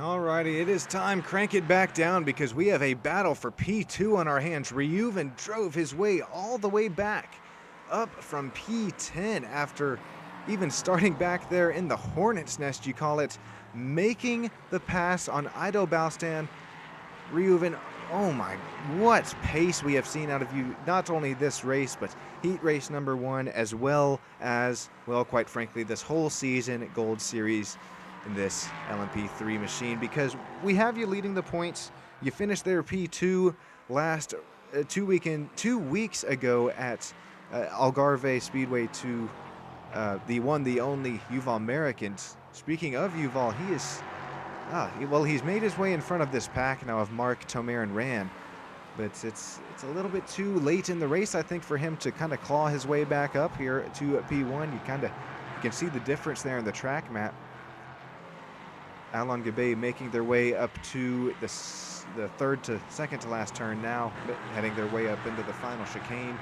Alrighty, it is time. Crank it back down because we have a battle for P2 on our hands. Reuven drove his way all the way back up from P10 after even starting back there in the hornet's nest, you call it, making the pass on Ido Balstan. Reuven, oh my, what pace we have seen out of you, not only this race, but heat race number 1, as well as, well, quite frankly, this whole season at Gold Series in this LMP3 machine, because we have you leading the points. You finished there P2 last 2 weeks ago at Algarve Speedway to the one, the only Yuval Americans. Speaking of Yuval, he is, he's made his way in front of this pack now of Mark, Tomer, and Ran, but it's a little bit too late in the race, I think, for him to kind of claw his way back up here to P1. You can see the difference there in the track map. Alon Gabe making their way up to the third to second to last turn now, heading their way up into the final chicane,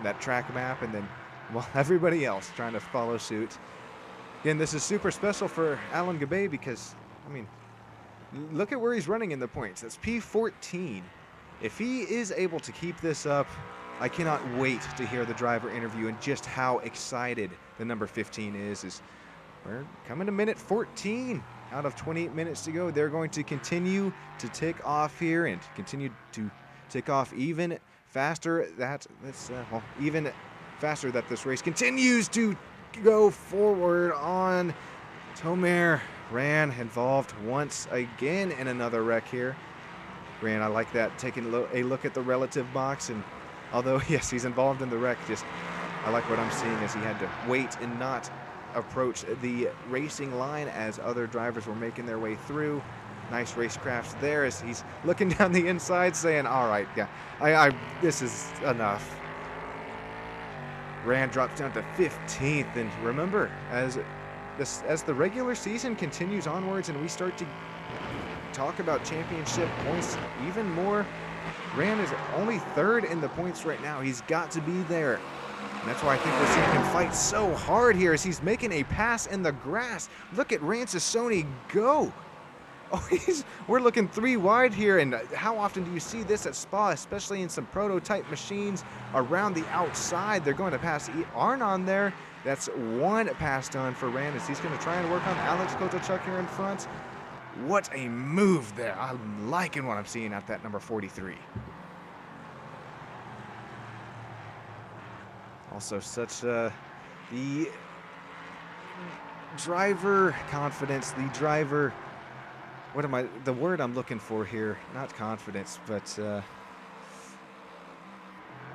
that track map, and then, well, everybody else trying to follow suit. Again, this is super special for Alon Gabe because, I mean, look at where he's running in the points. That's P14. If he is able to keep this up, I cannot wait to hear the driver interview and just how excited the number 15 is we're coming to minute 14 out of 28 minutes to go. They're going to continue to tick off here and continue to tick off even faster. Even faster that this race continues to go forward on. Tomer Ran involved once again in another wreck here. Ran, I like that, taking a look at the relative box, and although yes, he's involved in the wreck, I like what I'm seeing as he had to wait and not approach the racing line as other drivers were making their way through. Nice racecrafts there as he's looking down the inside saying, all right, yeah, this is enough. Ran drops down to 15th, and remember, as the regular season continues onwards and we start to talk about championship points even more, Ran is only 3rd in the points right now. He's got to be there. And that's why I think we're seeing him fight so hard here as he's making a pass in the grass. Look at Rancesoni go. Oh, we're looking 3 wide here, and how often do you see this at Spa, especially in some prototype machines around the outside? They're going to pass Arnon there. That's 1 pass done for Ran as he's going to try and work on Alex Kotachuk here in front. What a move there. I'm liking what I'm seeing at that number 43. Also, such the driver confidence, the driver, the word I'm looking for here, not confidence, but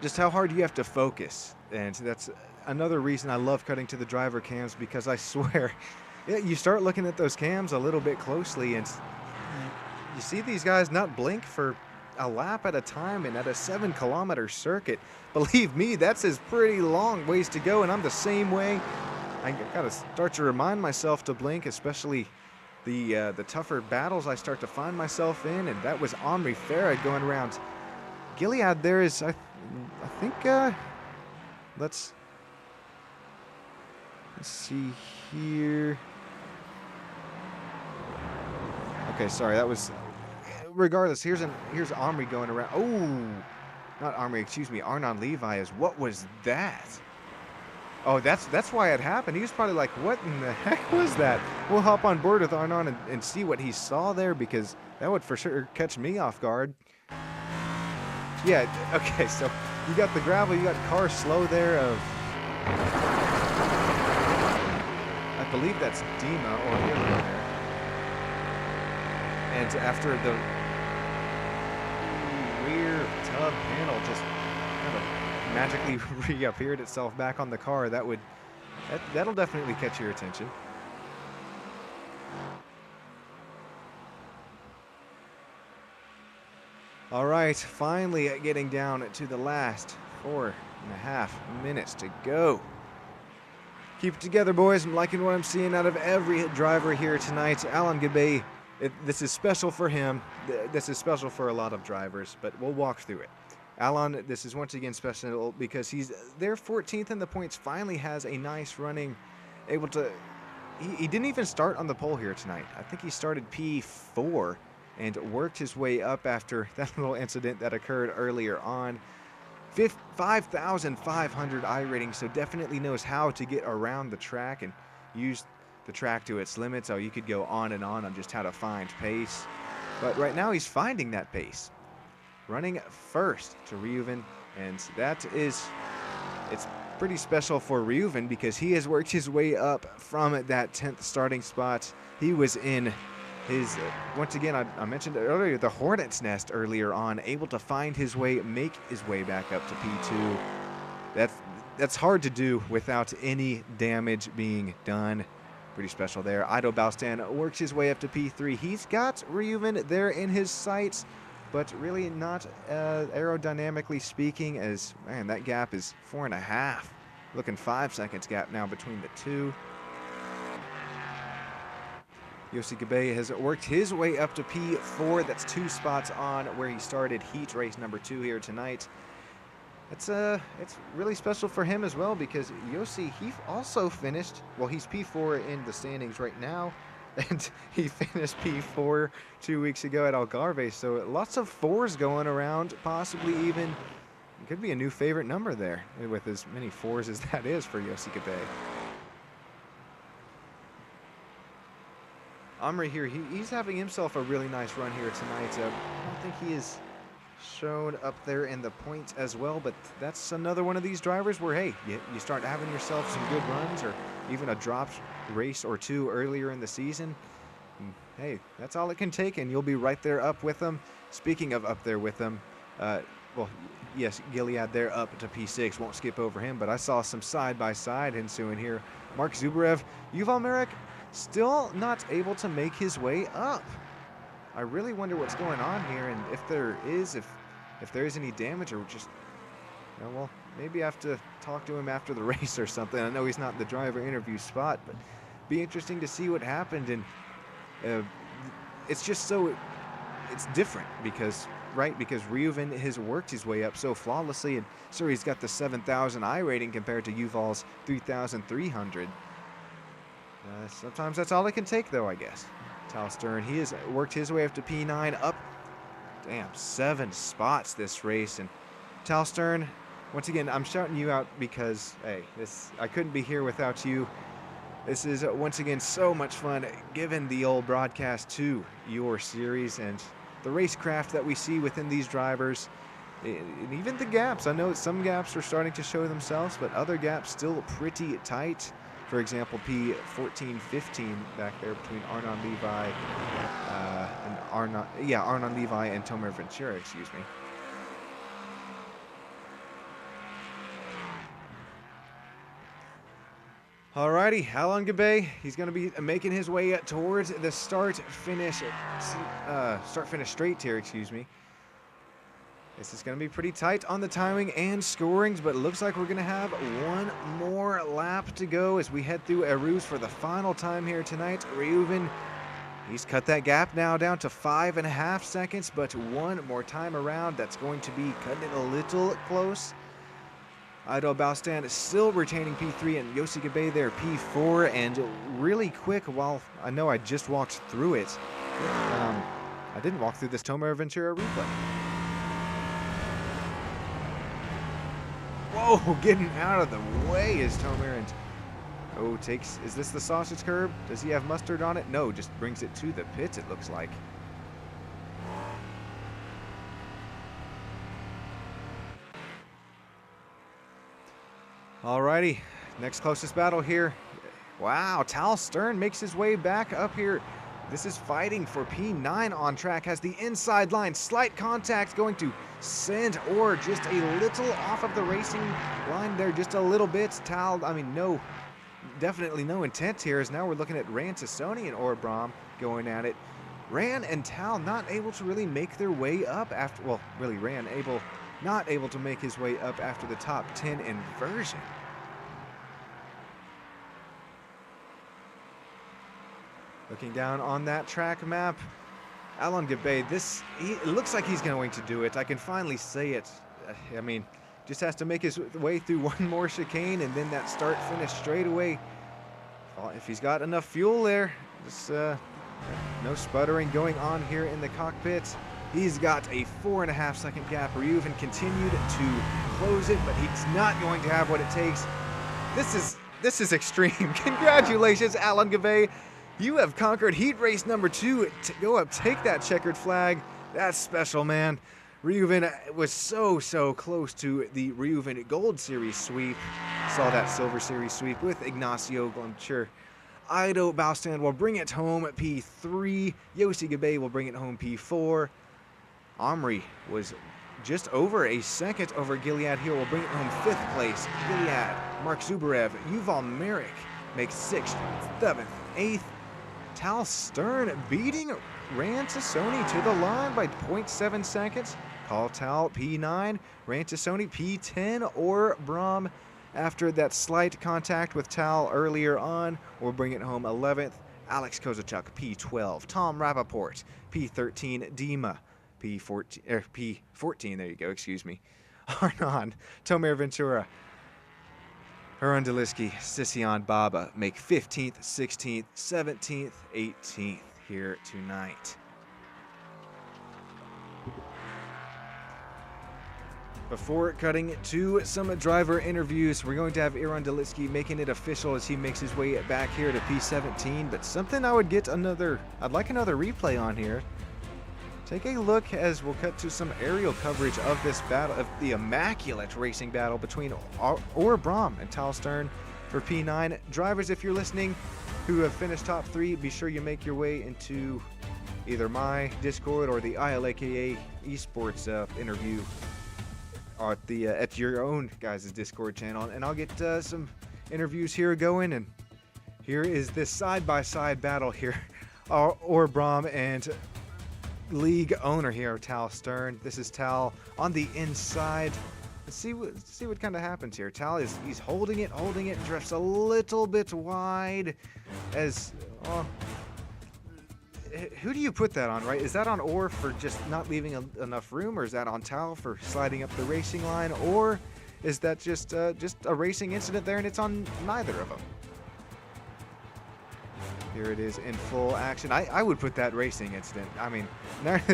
just how hard you have to focus. And that's another reason I love cutting to the driver cams, because I swear, you start looking at those cams a little bit closely and you see these guys not blink for a lap at a time, and at a 7-kilometer circuit, believe me, that's a pretty long ways to go, and I'm the same way. I gotta start to remind myself to blink, especially the tougher battles I start to find myself in, and that was Omri Farah going around Gilead. There is, I think, let's see here. Okay, sorry, that was. Regardless, here's Omri going around. Oh, not Omri, excuse me. Arnon Levi what was that? Oh, that's why it happened. He was probably like, what in the heck was that? We'll hop on board with Arnon and see what he saw there, because that would for sure catch me off guard. Yeah, okay, so you got the gravel, you got car slow there of, I believe that's Dima or the other one there. And after the rear tub panel just kind of magically reappeared itself back on the car, that'll definitely catch your attention. All right, finally getting down to the last 4.5 minutes to go. Keep it together, boys. I'm liking what I'm seeing out of every driver here tonight. Alon Gabe, this is special for him. This is special for a lot of drivers, but we'll walk through it. Alon, this is once again special because he's there 14th in the points, finally has a nice running, able to he didn't even start on the pole here tonight. I think he started P4 and worked his way up after that little incident that occurred earlier on. 5,500 I rating, so definitely knows how to get around the track and use the track to its limits. Oh, you could go on and on just how to find pace. But right now he's finding that pace. Running first to Reuven, and that is, it's pretty special for Reuven because he has worked his way up from that 10th starting spot. He was in his, once again, I mentioned earlier, the hornet's nest earlier on, able to find his way, make his way back up to P2. That's hard to do without any damage being done. Pretty special there. Ido Balstan works his way up to P3. He's got Reuven there in his sights, but really not aerodynamically speaking, as, man, that gap is 4.5. Looking 5 seconds gap now between the two. Yossi Gabe has worked his way up to P4. That's 2 spots on where he started heat race number 2 here tonight. It's really special for him as well because Yossi, he also finished, well, he's P4 in the standings right now, and he finished P4 2 weeks ago at Algarve. So lots of 4s going around, possibly even, it could be a new favorite number there with as many 4s as that is for Yossi Gabe. Omri here, he's having himself a really nice run here tonight. I don't think he is shown up there in the points as well, but that's another one of these drivers where, hey, you start having yourself some good runs or even a dropped race or 2 earlier in the season. And, hey, that's all it can take, and you'll be right there up with them. Speaking of up there with them, well, yes, Gilead there up to P6. Won't skip over him, but I saw some side-by-side ensuing here. Mark Zubarev, Yuval Merrick, still not able to make his way up. I really wonder what's going on here, and if there is any damage, or just, you know, well, maybe I have to talk to him after the race or something. I know he's not in the driver interview spot, but be interesting to see what happened. And it's just so, it's different because, right, because Reuven has worked his way up so flawlessly, and so he's got the 7,000 I rating compared to Yuval's 3,300. Sometimes that's all it can take, though, I guess. Tal Stern, he has worked his way up to P9, up, damn, 7 spots this race. And Tal Stern, once again, I'm shouting you out because, hey, I couldn't be here without you. This is, once again, so much fun, given the old broadcast to your series and the racecraft that we see within these drivers, and even the gaps. I know some gaps are starting to show themselves, but other gaps still pretty tight. For example, P14, 15 back there between Arnon Levi Arnon Levi and Tomer Ventura, excuse me. Alrighty, Alon Gabe, he's going to be making his way towards the start-finish straight tier, excuse me. This is going to be pretty tight on the timing and scorings, but it looks like we're going to have one more lap to go as we head through Eru's for the final time here tonight. Reuven, he's cut that gap now down to 5.5 seconds, but one more time around, that's going to be cutting it a little close. Ido Balstan is still retaining P3, and Yossi Gabe there P4, and really quick, while I know I just walked through it, I didn't walk through this Tomer Ventura replay. Whoa, getting out of the way is Tomer, and is this the sausage curb? Does he have mustard on it? No, just brings it to the pits, it looks like. Alrighty, next closest battle here. Wow, Tal Stern makes his way back up here. This is fighting for P9 on track, has the inside line, slight contact, going to send or just a little off of the racing line there, just a little bit. Tal, I mean, no, definitely no intent here, as now we're looking at Ran Tassoni and Orbrom going at it. Ran and Tal not able to really make their way up after, well, really Ran not able to make his way up after the top 10 inversion. Looking down on that track map, Alon Gabe, it looks like he's going to do it. I can finally say it. I mean, just has to make his way through one more chicane, and then that start-finish straightaway. if he's got enough fuel there. Just, no sputtering going on here in the cockpit. He's got a 4.5 second gap. Reuven continued to close it, but he's not going to have what it takes. This is extreme. Congratulations, Alan Gavay. You have conquered heat race number 2. Go up, take that checkered flag. That's special, man. Reuven was so close to the Reuven Gold Series sweep. Saw that Silver Series sweep with Ignacio Glancher. Ido Baustand will bring it home at P3. Yossi Gabay will bring it home P4. Omri was just over a second over Gilead here. Will bring it home 5th place. Gilead, Mark Zubarev, Yuval Merrick makes 6th, 7th, 8th. Tal Stern beating Rantasoni to the line by 0.7 seconds. Paul Tal P9, Rantasoni P10, or Brahm after that slight contact with Tal earlier on will bring it home 11th. Alex Kozacek P12, Tom Rappaport P13, Dima P14, there you go, excuse me. Arnon, Tomer Ventura, Arundeliski, Sission Baba make 15th, 16th, 17th, 18th here tonight. Before cutting to some driver interviews, we're going to have Aaron Delitsky making it official as he makes his way back here to P17. But something I'd like another replay on here. Take a look as we'll cut to some aerial coverage of this battle, of the immaculate racing battle between Or Brahm and Tal Stern for P9. Drivers, if you're listening, who have finished top 3, be sure you make your way into either my Discord or the ILAKA Esports interview at your own guys' Discord channel, and I'll get some interviews here going. And here is this side-by-side battle here. Or Brahm and league owner here, Tal Stern. This is Tal on the inside. Let's see what kind of happens here. Tal he's holding it, drifts a little bit wide. As who do you put that on, right? Is that on Or for just not leaving enough room, or is that on Tal for sliding up the racing line, or is that just a racing incident there and it's on neither of them? Here it is in full action. I would put that racing incident. I mean,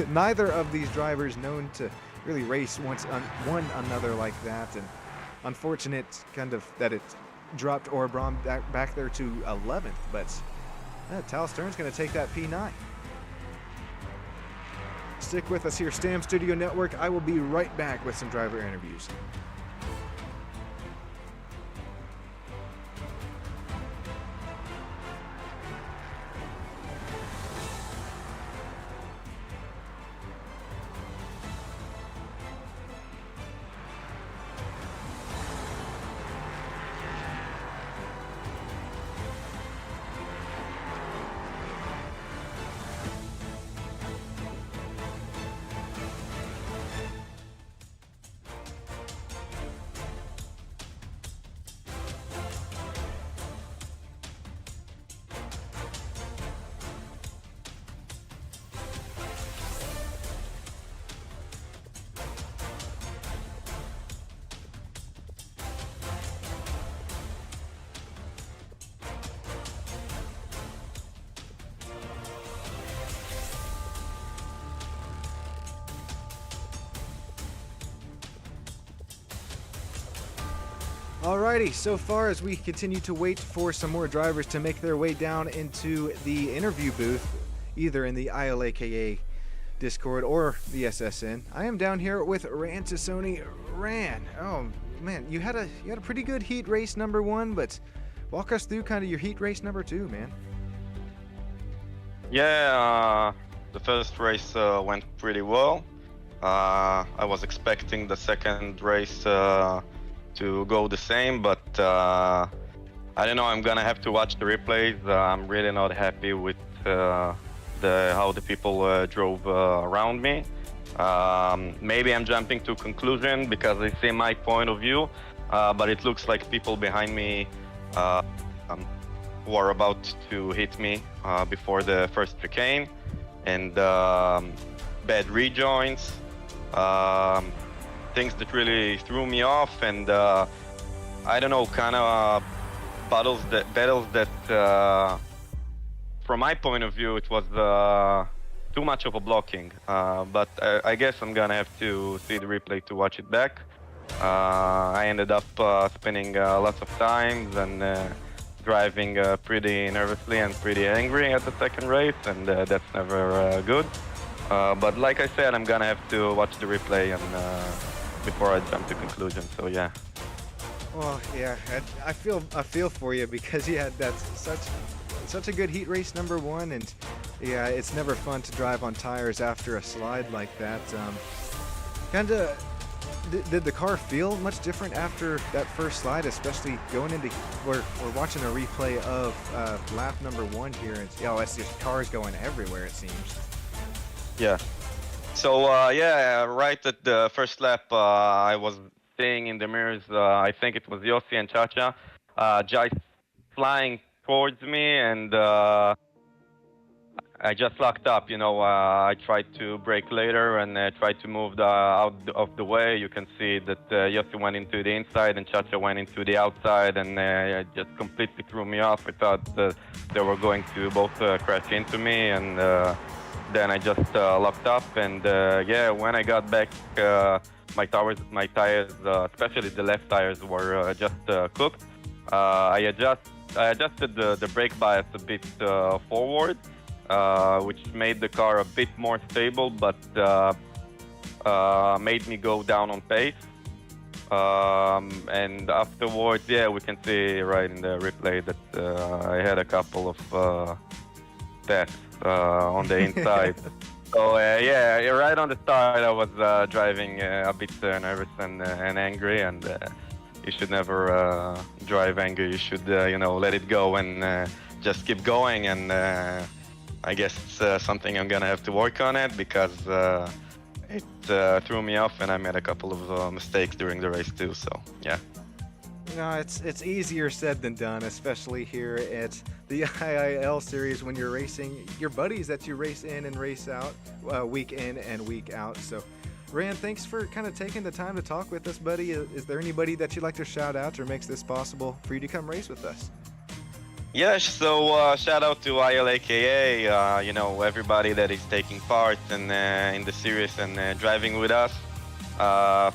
neither of these drivers known to really race one another like that, and unfortunate kind of that it dropped Or Brahm back there to 11th, but Tal Stern's going to take that P9. Stick with us here, Stam Studio Network. I will be right back with some driver interviews. Alrighty, so far as we continue to wait for some more drivers to make their way down into the interview booth, either in the ILAKA Discord or the SSN, I am down here with Rantasoni. Ran. Oh man, you had a pretty good heat race number 1, but walk us through kind of your heat race number 2, man. Yeah, the first race went pretty well. I was expecting the second race to go the same, but I don't know, I'm gonna have to watch the replays. I'm really not happy with how the people drove around me. Maybe I'm jumping to conclusion because I see my point of view, but it looks like people behind me who are about to hit me before the first chicane, and bad rejoins, things that really threw me off, and I don't know, kind of battles that, from my point of view, it was too much of a blocking. But I guess I'm gonna have to see the replay to watch it back. I ended up spinning lots of times and driving pretty nervously and pretty angry at the second race, and that's never good. But like I said, I'm gonna have to watch the replay and before I jump to conclusion. So yeah. Well, yeah, I feel for you because yeah, that's such a good heat race number one, and yeah, it's never fun to drive on tires after a slide like that. Kinda, did the car feel much different after that first slide, especially going into we're watching a replay of lap number one here, and it's just cars going everywhere it seems. Yeah. So yeah, right at the first lap, I was seeing in the mirrors. I think it was Yossi and Chacha, just flying towards me, and I just locked up. I tried to brake later and tried to move out of the way. You can see that Yossi went into the inside and Chacha went into the outside, and it just completely threw me off. I thought they were going to both crash into me, and then I just locked up. And yeah, when I got back, my tires, especially the left tires, were just cooked. I adjusted the brake bias a bit forward, which made the car a bit more stable, but made me go down on pace. And afterwards, yeah, we can see right in the replay that I had a couple of deaths on the inside. So yeah, right on the start, I was driving a bit nervous and angry, and you should never drive angry. You should, let it go and just keep going. And I guess it's something I'm gonna have to work on it, because it threw me off, and I made a couple of mistakes during the race too. So yeah. No, it's easier said than done, especially here at the IIL series when you're racing your buddies that you race in and race out week in and week out. So, Rand, thanks for kind of taking the time to talk with us, buddy. Is there anybody that you'd like to shout out or makes this possible for you to come race with us? Yes, so shout out to ILAKA, everybody that is taking part in the series and driving with us.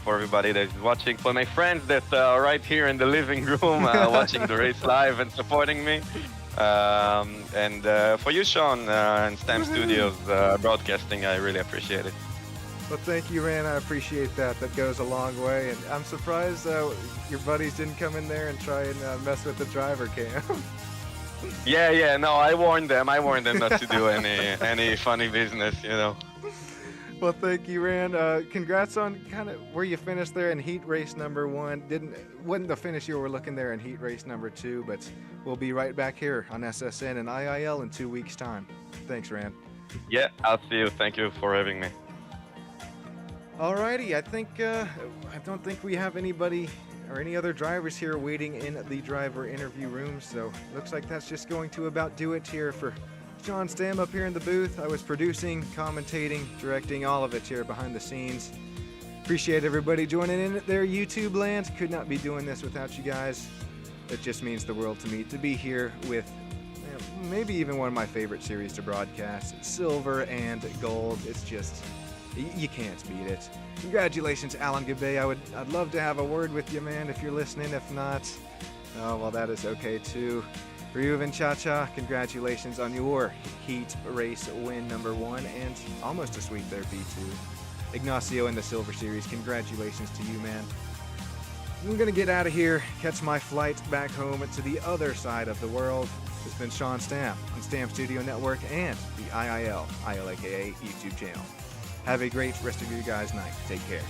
For everybody that is watching, for my friends that are right here in the living room watching the race live and supporting me, and for you, Sean, and STEM Studios broadcasting, I really appreciate it. Well, thank you, Rand. I appreciate that. That goes a long way, and I'm surprised your buddies didn't come in there and try and mess with the driver cam. Yeah, no, I warned them not to do any funny business, Well, thank you, Rand. Congrats on kind of where you finished there in heat race number one. Wasn't the finish you were looking there in heat race number two, but we'll be right back here on SSN and IIL in 2 weeks' time. Thanks, Rand. Yeah, I'll see you. Thank you for having me. Alrighty, I don't think we have anybody or any other drivers here waiting in the driver interview room, so looks like that's just going to about do it here for Sean Stam up here in the booth. I was producing, commentating, directing, all of it here behind the scenes. Appreciate everybody joining in at their YouTube land. Could not be doing this without you guys. It just means the world to me to be here with maybe even one of my favorite series to broadcast. Silver and gold. It's just, you can't beat it. Congratulations, Alan Gabe. I'd love to have a word with you, man, if you're listening. If not, oh, well, that is okay too. Reuven Chacha, congratulations on your heat race win number one, and almost a sweep there, B2. Ignacio in the Silver Series, congratulations to you, man. I'm gonna get out of here, catch my flight back home to the other side of the world. This has been Sean Stam on Stam Studio Network and the IIL, ILAKA YouTube channel. Have a great rest of your guys' night. Take care.